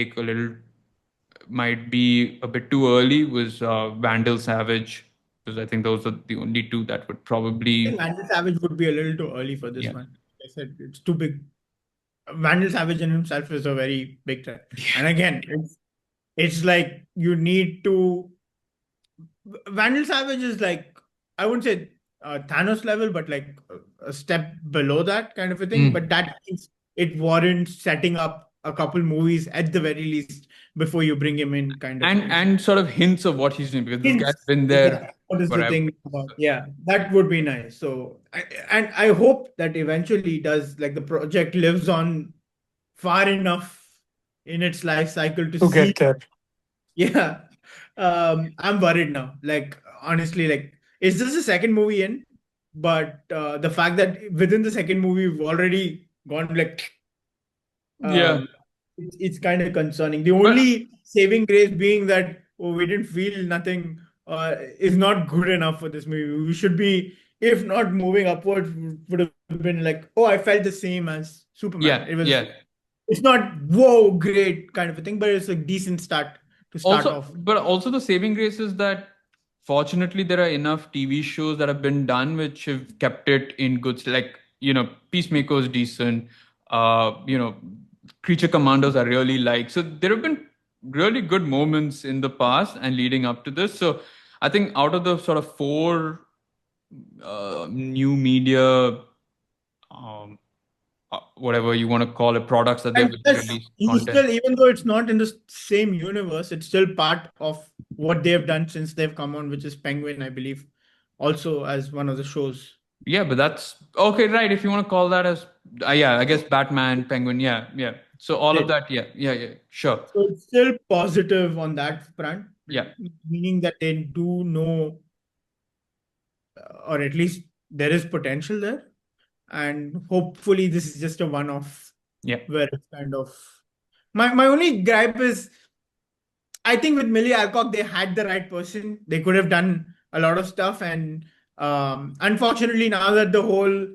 be a bit too early, was Vandal Savage, because I think those are the only two that would I think probably. Vandal Savage would be a little too early for this Yeah. one. Like I said, it's too big. Vandal Savage in himself is a very big threat. And again, it's like you need to. Vandal Savage is like, I wouldn't say Thanos level, but like a step below that kind of a thing. But that means it warrants setting up a couple movies at the very least before you bring him in, kind of thing. So And sort of hints of what he's doing because this guy's hints, been there yeah, what is the forever. thing about? Yeah, that would be nice. So and I hope that eventually does, like, the project lives on far enough in its life cycle to to see. get there. Yeah. I'm worried now. Like, honestly, like, it's just the second movie in, but the fact that within the second movie we've already gone, like, Yeah, um, it's kind of concerning. The but only saving grace being that, oh, we didn't feel nothing is not good enough for this movie. We should be, if not moving upwards, would have been like, oh, I felt the same as Superman. It yeah, was, yeah. it's not whoa great kind of a thing, but it's a decent start to start Also, off. but also the saving grace is that fortunately there are enough TV shows that have been done which have kept it in good like Peacemaker is decent. Creature Commandos I really like. So there have been really good moments in the past and leading up to this. So I think out of the sort of four new media, um, whatever you want to call it, products that they've And plus, released he's content. still, even though it's not in the same universe, it's still part of what they've done since they've come on, which is Penguin, I believe, also as one of the shows. Yeah, but that's okay, right? If you want to call that as, yeah, I guess Batman, Penguin, yeah, yeah. So all of Did. that, yeah, yeah, yeah, sure, So it's still positive on that front, yeah, meaning that they do know, or at least there is potential there. And hopefully, this is just a one off yeah, where it's kind of. My only gripe is, I think with Millie Alcock, they had the right person. They could have done a lot of stuff. And unfortunately, now that the whole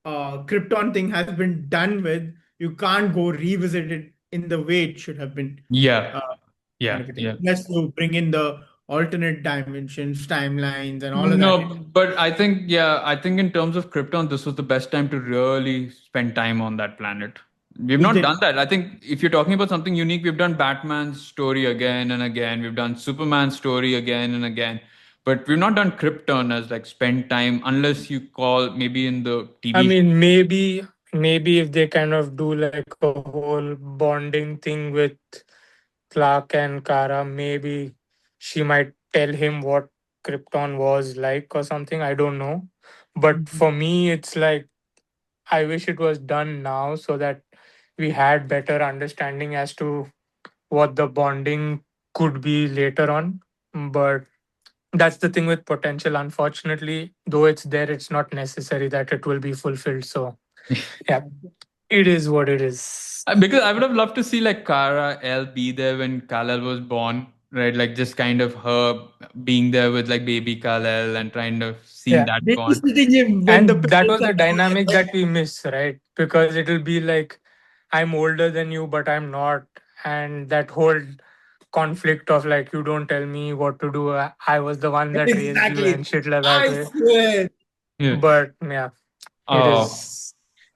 Krypton thing has been done with, you can't go revisit it in the way it should have been, yeah, uh, kind yeah, of a thing. yeah. Unless you bring in the alternate dimensions, timelines, and all of that. No, but I think, yeah, I think in terms of Krypton, this was the best time to really spend time on that planet. We've Is not it? done that. I think if you're talking about something unique, we've done Batman's story again and again. We've done Superman's story again and again. But we've not done Krypton as like spend time, unless you call maybe in the I TV. mean, maybe if they kind of do like a whole bonding thing with Clark and Kara, maybe she might tell him what Krypton was like or something. I don't know. But for me, it's like I wish it was done now so that we had better understanding as to what the bonding could be later on. But that's the thing with potential. Unfortunately, though it's there, it's not necessary that it will be fulfilled. So, yeah, it is what it is. Because I would have loved to see like Kara L be there when Kal-El was born, right? Like just kind of her being there with like baby Kal-El and trying to seeing Yeah. that bond. Babysitting him when the And that parents was are the dynamic not that we miss, right? Because it'll be like, I'm older than you, but I'm not. And that whole conflict of like, you don't tell me what to do. I was the one there. that raised you Exactly. and shit like that I way. swear. Yeah. But yeah, it Oh, is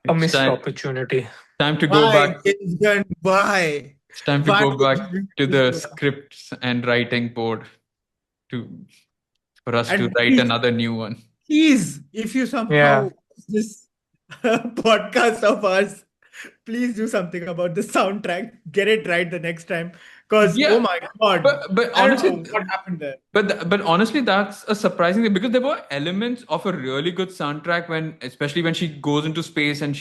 a it's missed time opportunity. time to go Why, back. James Gunn? Why? It's time to Why go did back you do to this the to us? scripts and writing board to for us to And write please, another new one. please, if you somehow Yeah. watch this podcast of ours, please do something about the soundtrack. Get it right the next time. Because, oh Yeah, my God, but I don't honestly, know what happened there. but honestly, that's a surprising thing because there were elements of a really good soundtrack when, especially when she goes into space and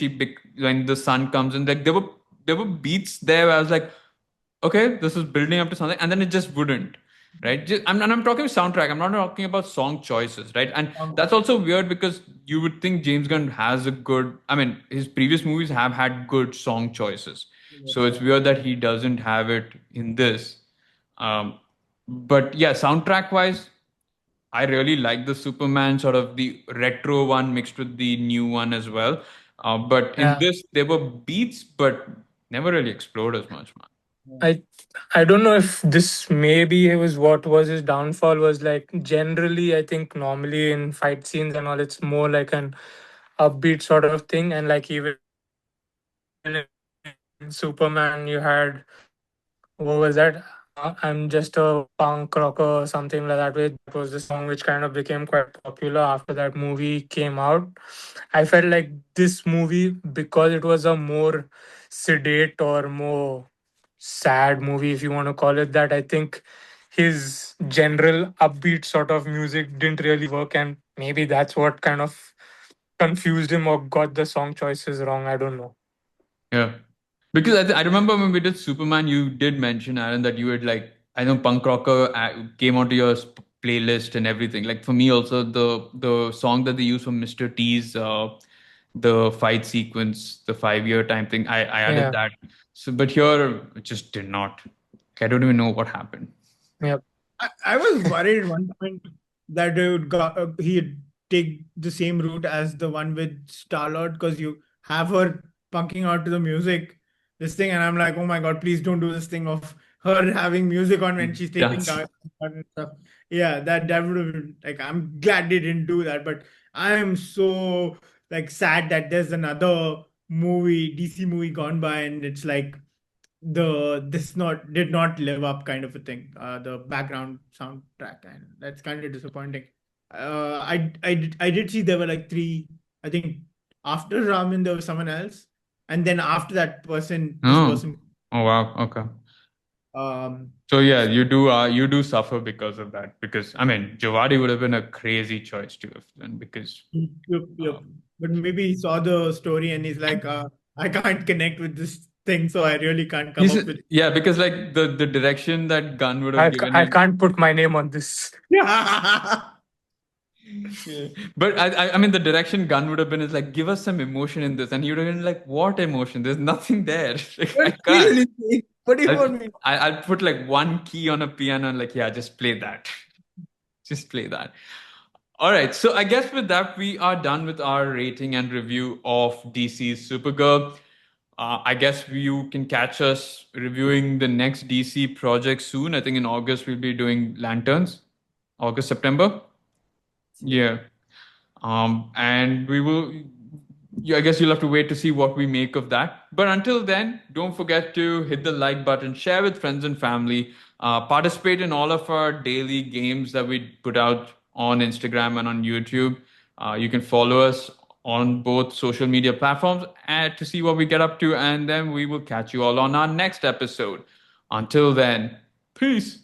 when the sun comes in, like there were beats there where I was like, okay, this is building up to something, and then it just wouldn't, right? And I'm talking soundtrack. I'm not talking about song choices, right? And that's also weird because you would think James Gunn has a good. I mean, his previous movies have had good song choices, so it's weird that he doesn't have it in this. Um, but yeah, soundtrack wise, I really like the Superman sort of the retro one mixed with the new one as well. But in Yeah. this, there were beats, but never really explored as much, man. I I don't know if this maybe it was what was his downfall was like generally I think normally in fight scenes and all it's more like an upbeat sort of thing and like even in Superman you had what was that? I'm just a punk rocker or something like that way. That was the song which kind of became quite popular after that movie came out. I felt like this movie because it was a more sedate or more sad movie, if you want to call it that. I think his general upbeat sort of music didn't really work, and maybe that's what kind of confused him or got the song choices wrong. I don't know. Yeah. Because I remember when we did Superman, you did mention, Aaron, that you had like, I know Punk Rocker came onto your playlist and everything. Like for me also, the song that they use from Mr. T's, the fight sequence, the 5 year time thing, I added Yeah. that. So, but here it just did not. I don't even know what happened. Yep. I was worried at one point that he'd take the same route as the one with Star-Lord, because you have her punking out to the music, this thing, and I'm like, oh my God, please don't do this thing of her having music on when she's taking That's down and stuff. Yeah, that would have been like, I'm glad they didn't do that, but I am so like sad that there's another movie, DC movie gone by, and it's like this not did not live up kind of a thing, the background soundtrack, and that's kind of disappointing. I did see there were like three, I think. After Ramin there was someone else, and then after that person, this oh, person. oh wow, okay. um So yeah, you do suffer because of that. Because I mean, Jawadi would have been a crazy choice to have done because yep, yep. uh, But maybe he saw the story and he's like, I can't connect with this thing, so I really can't come he's up with. yeah, because like the direction that Gunn would have given I him. can't put my name on this. Yeah. Yeah. But I mean, the direction Gunn would have been is like, give us some emotion in this, and he would have been like, what emotion? There's nothing there. Like, I But can't. really, what do you I'll, want me? I'll put like one key on a piano and like, yeah, just play that. Just play that. All right. So I guess with that, we are done with our rating and review of DC's Supergirl. I guess you can catch us reviewing the next DC project soon. I think in August we'll be doing Lanterns. August, September. Yeah. And we will, yeah, I guess you'll have to wait to see what we make of that. But until then, don't forget to hit the like button, share with friends and family, participate in all of our daily games that we put out on Instagram and on YouTube. You can follow us on both social media platforms to see what we get up to, and then we will catch you all on our next episode. Until then, peace.